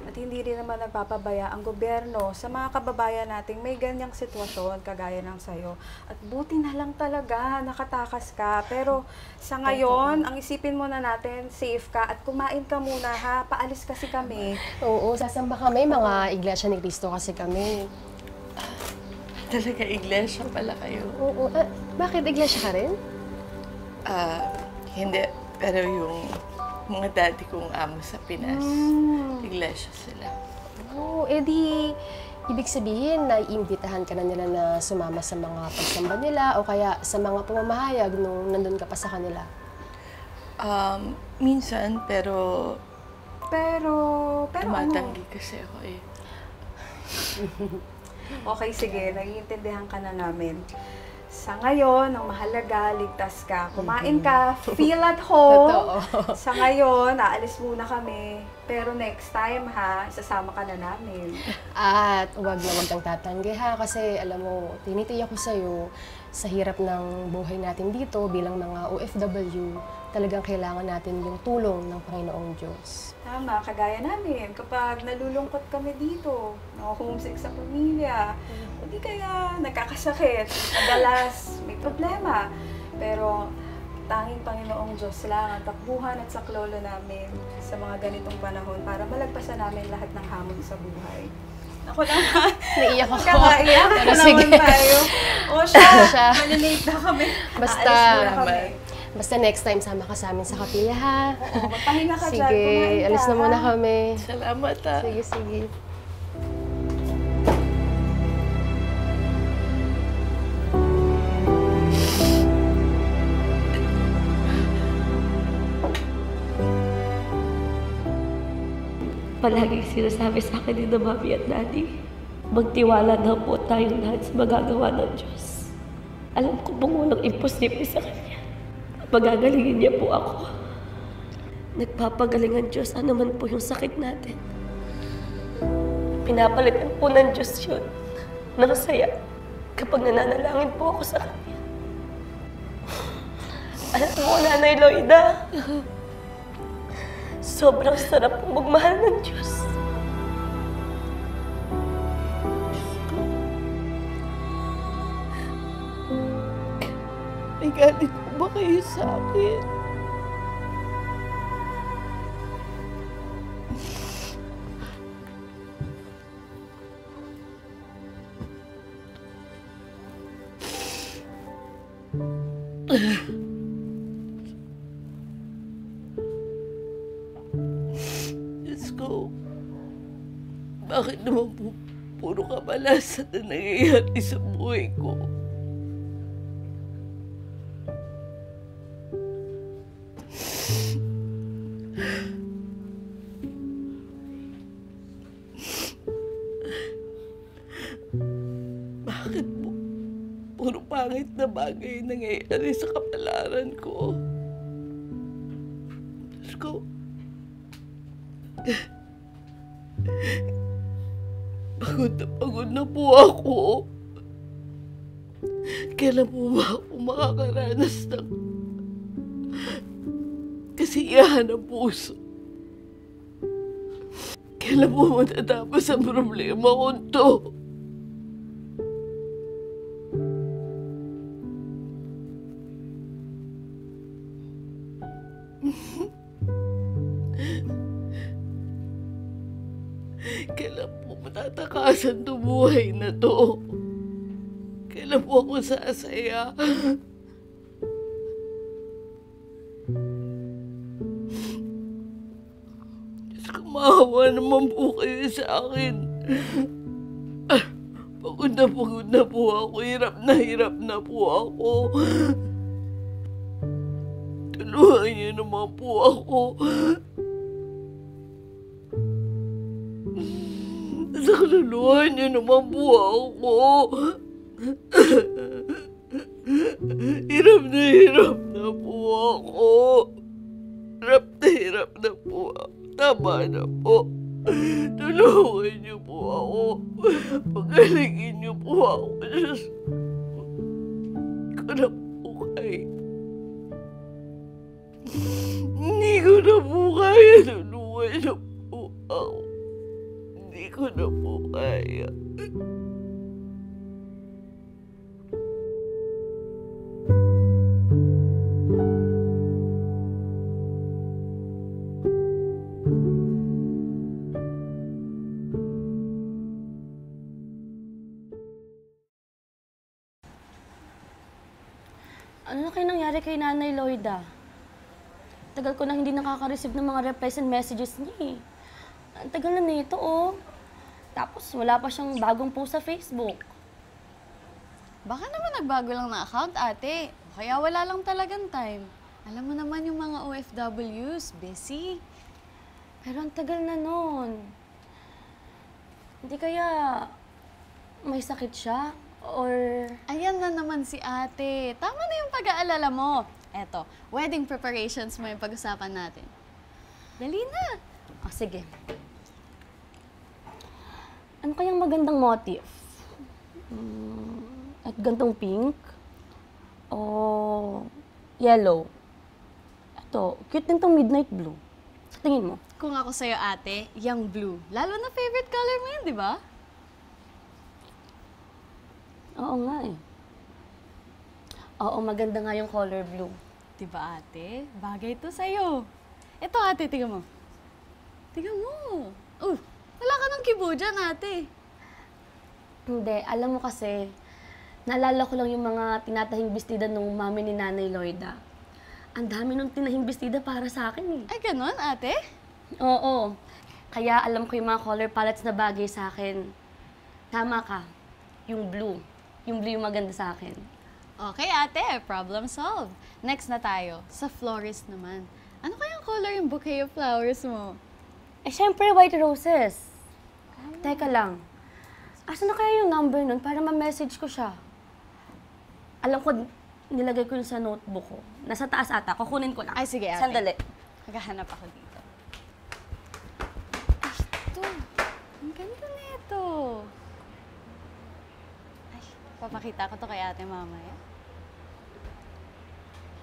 At hindi rin naman nagpapabaya ang gobyerno sa mga kababayan nating may ganyang sitwasyon kagaya ng sayo. At buti na lang talaga, nakatakas ka. Pero sa ngayon, ang isipin muna natin, safe ka at kumain ka muna ha. Paalis kasi kami. Oo, sasamba kami. Mga Iglesia ni Cristo kasi kami. Talaga iglesia pala kayo? Oo. Bakit iglesia ka rin? Hindi. Pero yung mga daddy kong amo sa Pinas, iglesia sila. Oo, edi ibig sabihin na iimbitahan ka na nila na sumama sa mga pagsamba nila o kaya sa mga pumamahayag nung nandun ka pa sa kanila? Minsan, pero tumatanggi ano? kasi ako eh. Okay, sige. Naiintindihan ka na namin. Sa ngayon, ang mahalaga, ligtas ka. Kumain ka, feel at home. Totoo. Sa ngayon, aalis muna kami. Pero next time ha, isasama ka na namin. At wag kang tatanggi ha, kasi alam mo, tinitiyak ko sa'yo, sa hirap ng buhay natin dito bilang mga OFW, talagang kailangan natin yung tulong ng Panginoong Diyos. Tama, kagaya namin. Kapag nalulungkot kami dito, homesick sa pamilya, o di kaya nagkakasakit, madalas may problema. Pero tanging Panginoong Diyos lang ang takbuhan at saklolo namin sa mga ganitong panahon para malagpasan namin lahat ng hamon sa buhay. Ako naman. Naiyak ako. Kakaiyak. Pero sige. Tayo. O siya, malilate na kami. Basta, Aalis muna kami. Basta next time sama ka sa amin sa kapilya ha. Oo, magpahinga ka dyan. Sige, Kumain ka, alis na muna ha? kami. Salamat ha. Sige. palagi sinasabi sa akin ni na Mami at Daddy, magtiwala na po tayong lahat sa magagawa ng Diyos. Alam ko pong walang imposible sa Kanya. Magagalingin niya po ako. Nagpapagaling ang Diyos, ano man po yung sakit natin. Pinapalitan po ng Diyos yun ng saya kapag nananalangin po ako sa Kanya. Alam mo, Nanay Loida, sobrang sarap pong magmahal ng Diyos. May galit po ba kayo sa akin? Diyos ko, bakit naman po puro kamalasan na nangyayari sa buhay ko? Bakit po puro pangit na bagay nangyayari sa kapalaran ko? Diyos ko, pagod na po ako. Kailan po ba ako makakaranas ng kasiyahan ng puso? Kailan po matatapos ang problema kong to? Kailan po matatakasan to buhay na to? Kailan po ako sasaya? Diyos ko, maawa naman po kayo sa akin. Pagod na po ako. Hirap na po ako. Tulungan niyo naman po ako. Tulungan niyo naman po ako. Hirap na po ako. Hirap na po ako. Tama na po. Tulungan niyo po ako. Pagalingin niyo po ako. Diyos ko na po kayo. Hindi ko na po kaya. Tulungan niyo po ako. Hindi ko na po kaya. Ano na kayo nangyari kay Nanay Loida? Tagal ko na hindi nakaka-receive ng mga replies and messages niya eh. Ang tagal na nito oh. Tapos wala pa siyang bagong post sa Facebook. Baka naman nagbago lang na account, ate. Kaya wala lang talagang time. Alam mo naman yung mga OFWs, busy. Pero ang tagal na nun. Hindi kaya may sakit siya? Or... Ayan na naman si ate. Tama na yung pag-aalala mo. Eto, wedding preparations mo yung pag-usapan natin. Dali na. Oh, sige. Ano kayang magandang motif? At gantong pink? O yellow? Ito, cute din tong midnight blue. Sa tingin mo? Kung ako sa'yo, ate, yung blue. Lalo na favorite color mo yun, di ba? Oo nga eh. Oo, maganda nga yung color blue. Diba ate? Bagay to sa'yo. Ito ate, tingnan mo. Tingnan mo. Wala ka ng kibo dyan, ate. Hindi, alam mo kasi, naalala ko lang yung mga tinatahing bestida nung mami ni Nanay Loida. Ang dami nung tinahing bestida para sa akin eh. Ay, ganun, ate? Oo. Kaya alam ko yung mga color palettes na bagay sa akin. Tama ka. Yung blue. Yung blue yung maganda sa akin. Okay, ate. Problem solved. Next na tayo. Sa florist naman. Ano kayang color yung bouquet of flowers mo? Eh, syempre, white roses. Teka lang. Asa na kaya yung number nun para ma-message ko siya? Alam ko, nilagay ko yun sa notebook ko. Nasa taas ata. Kukunin ko lang. Ay, sige, ate. Sandali. Maghahanap ako dito. Ay, ito. Ang ganda na ito. Ay, papakita ko to kay ate mamaya.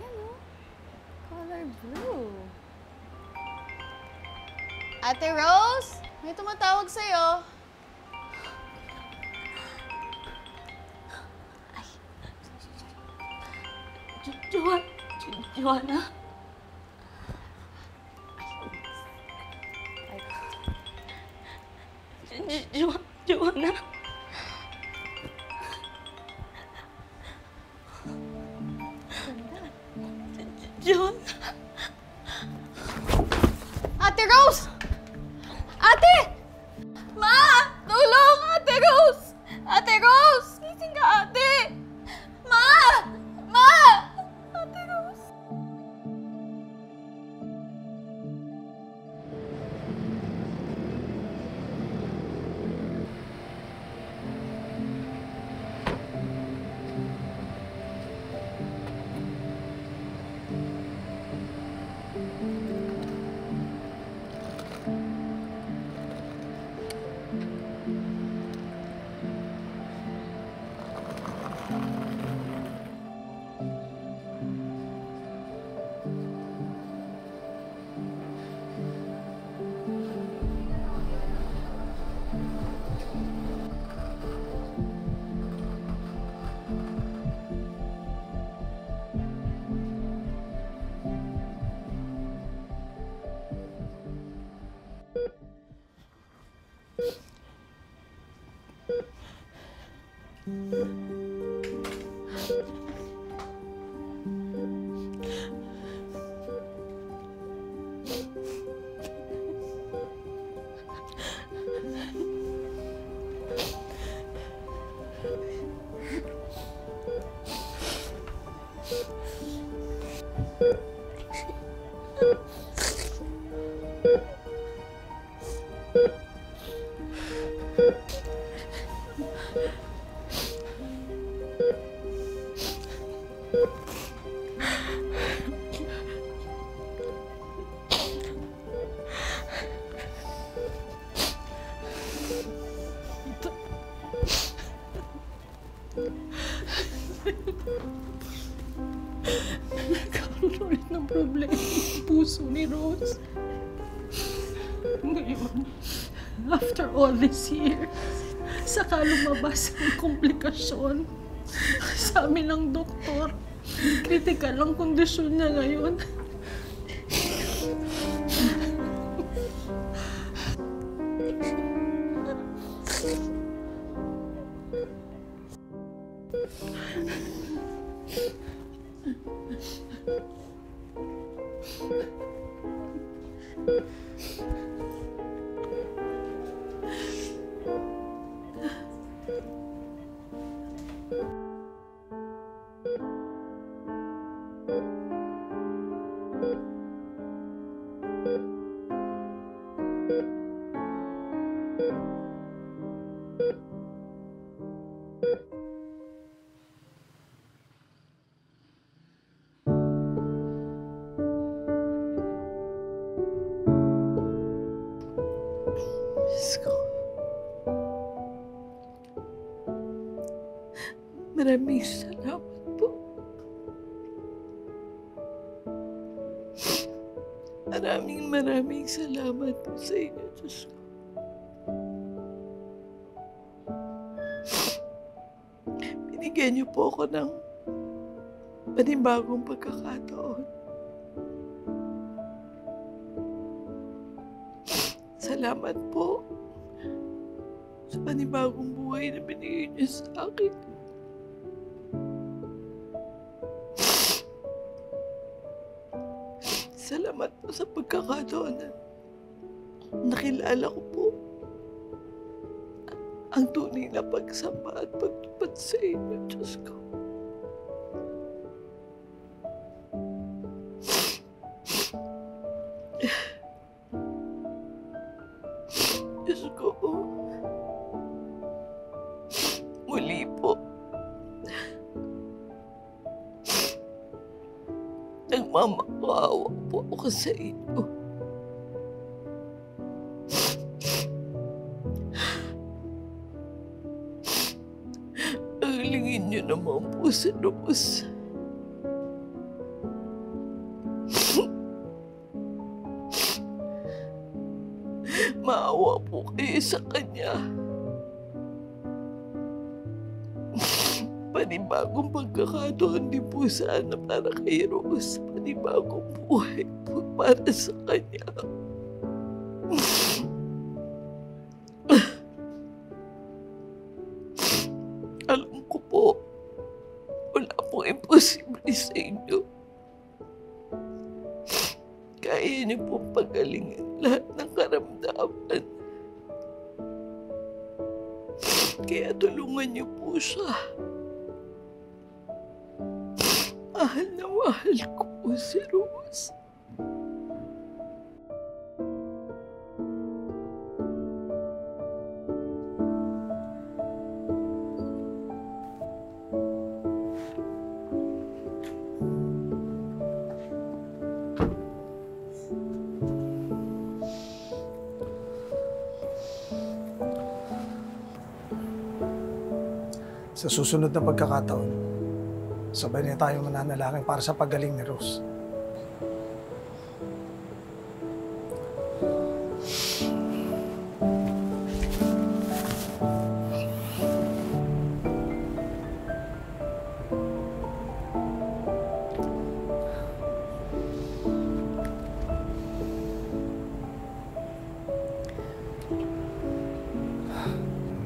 Yan o. Color blue. Ate Rose, may tumatawag sa'yo. Joanna? Joanna? Joanna? Ate Rose! Ate! Ma! Tulong! Ate Rose! Ate Rose! Gising ka, ate! Ma! Ma! Ate Rose! Nagkaroon ulit ng problema yung puso ni Rose. Ngayon, after all these years, saka lumabas ang komplikasyon. Sabi ng doktor, critical ang kondisyon niya ngayon. Diyos ko. Maraming salamat po. Maraming salamat po sa inyo, Diyos ko. Binigyan niyo po ako ng panibagong pagkakataon. Salamat po sa panibagong buhay na binigay niyo sa akin. Salamat po sa pagkakataon na nakilala ko po ang tunay na pagsamba at pagtupad sa inyo, Diyos ko. Nagmamakaawa po ako sa inyo. Nagalingin niyo naman po si Rose. Maawa po kayo sa kanya. Panibagong pagkakataon din po sana para kay Rose. Panibagong buhay po para sa kanya. Alam ko po, wala pong imposible sa inyo. Kaya niyo pong pagalingin lahat ng karamdaman. Kaya tulungan niyo po siya. Mahal na mahal ko po si Rose. Sa susunod na pagkakataon, sabay na tayo mananalangin para sa paggaling ni Rose.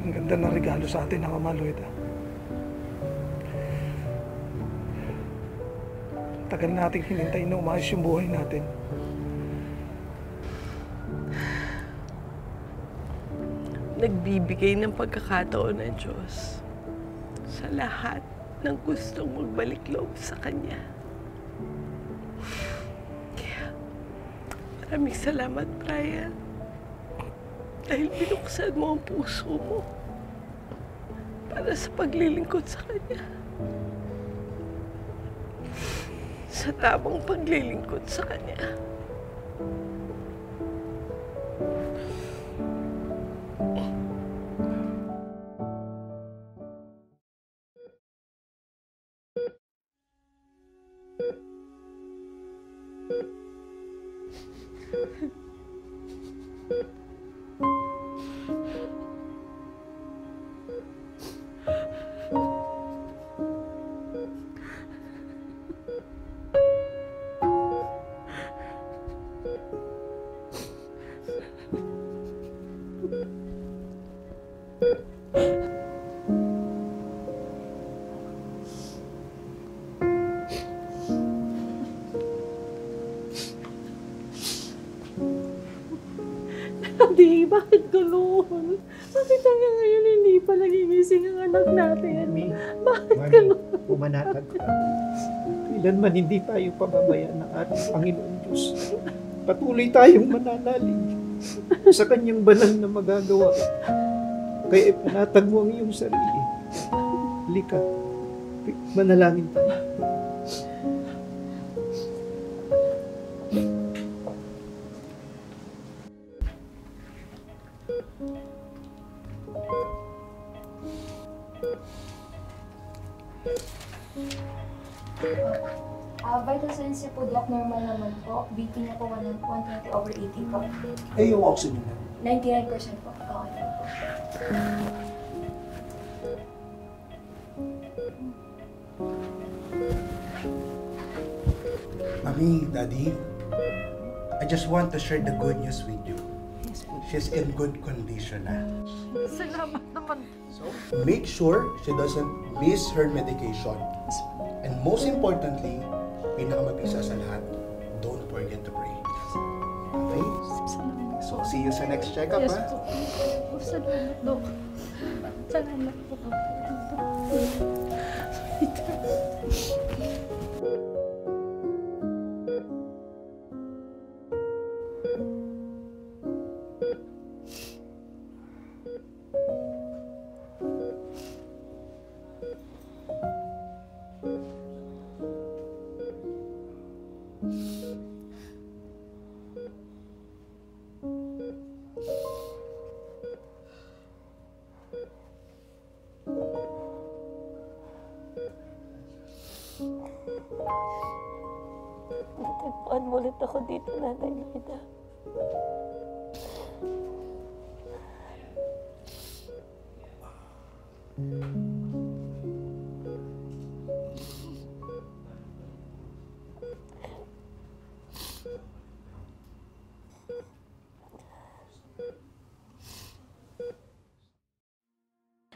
Ang ganda ng regalo sa atin ng Ama Lloyd. Tagal nating hinintay na umayos yung buhay natin. Nagbibigay ng pagkakataon ng Diyos sa lahat ng gustong magbalik loob sa Kanya. Kaya, maraming salamat, Brian. Dahil binuksan mo ang puso mo para sa paglilingkod sa Kanya. Sa tamang paglilingkod sa Kanya. Daddy, bakit gano'n? Bakit hanggang ngayon hindi pa nagigising ang anak natin? Bakit gano'n? Pumanatag ka. Kailanman hindi tayo pababayaan ng ating Panginoon Diyos. Patuloy tayong mananalig sa Kanyang banal na magagawa. Kaya ipanatag mo ang iyong sarili. Halika, manalangin tayo. Vital signs niya po, Doc, normal naman po. BP niya po 120/80 po. Eh, yung oxygen na. 99% po. Okay na po. Mami, Daddy, I just want to share the good news with you. She's in good condition na. Salamat naman. Make sure she doesn't miss her medication. And most importantly, pinakamabisa sa lahat, don't forget to pray. Okay? So, see you sa next checkup, Yes ha? po. Salamat, Dok. Salamat po. Natagpuan mo ulit ako dito, Nanay Loida.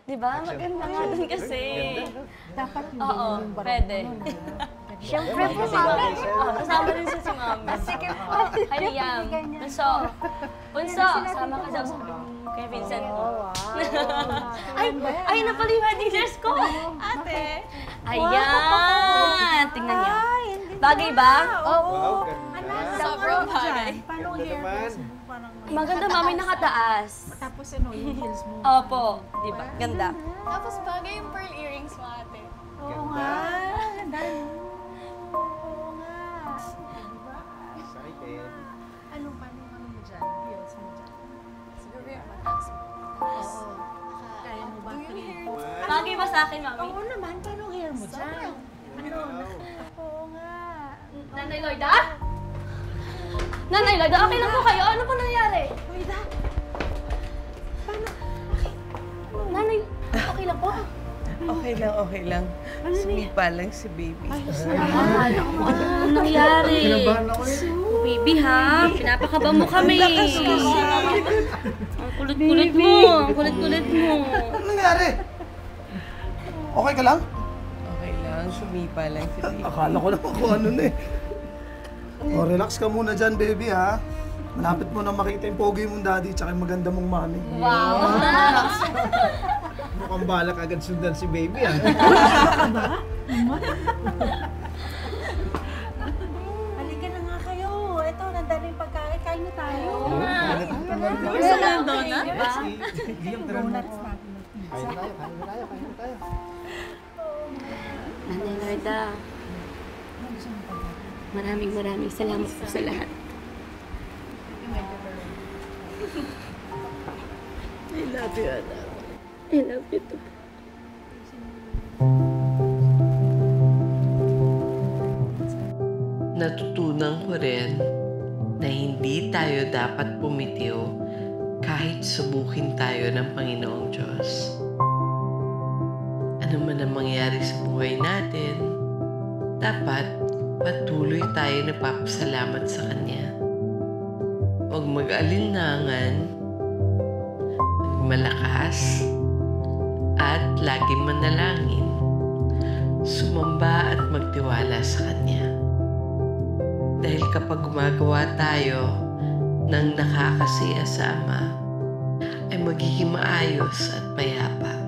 Diba? Maganda nga dun kasi. Dapat hindi Oo, yung pwede. Siyempre po, Mami. Kasama din siya si Mami. Sige po. Hi, Liam. Bunso. Bunso, sama ka daw kay Vincent mo. Ay, na pala yung wedding dress ko. Ate. Ayan. Tingnan niyo. Bagay ba? Oo. Sobrang bagay. Paano hair dress mo? Maganda, Mami, nakataas. Tapos yung heels mo. Opo. Diba? Ganda. Tapos bagay yung pearl earrings mo, ate. Oo nga. Ganda. Oo nga. Diba? Excited. Paano mo dyan? Heels mo dyan. Siguro yung mataas mo. Oo. Kaya mo ba? Bagay ba sa akin, Mami? Oo naman. Paano hair mo dyan? Oo nga. Nanay Loida? Nanay Loida, okay lang po kayo? Ano po nangyari? Loida? Nanay, okay lang po? Okay lang. Sumipa lang si baby. Akala ko ano nangyari. Kinabahan ako Baby ha, pinapakaba mo kami. Ang kulit-kulit mo. Ang kulit-kulit mo. Ano nangyari? Okay ka lang? Okay lang, sumipa lang si baby. Akala ko naman kung ano na eh. O, relax ka muna dyan, baby, ha? Malapit mo na makita yung pogi mong daddy tsaka yung maganda mong mami. Wow! Mukhang balak agad sundan si baby, ah. Halika na nga kayo. Ito, nandala yung pagkain. Kain na tayo. Gusto lang donut? Donuts natin. Kain na tayo. Nanay Loida, maraming salamat po sa lahat. I love you, anak. I love you too. Natutunan ko rin na hindi tayo dapat bumitiw kahit subukin tayo ng Panginoong Diyos. Ano man ang mangyari sa buhay natin, dapat patuloy tayo nagpapasalamat sa Kanya. Huwag mag-alinlangan, magmalakas, at laging manalangin. Sumamba at magtiwala sa Kanya. Dahil kapag gumagawa tayo ng nakakasiya sa Ama, ay magiging maayos at payapa.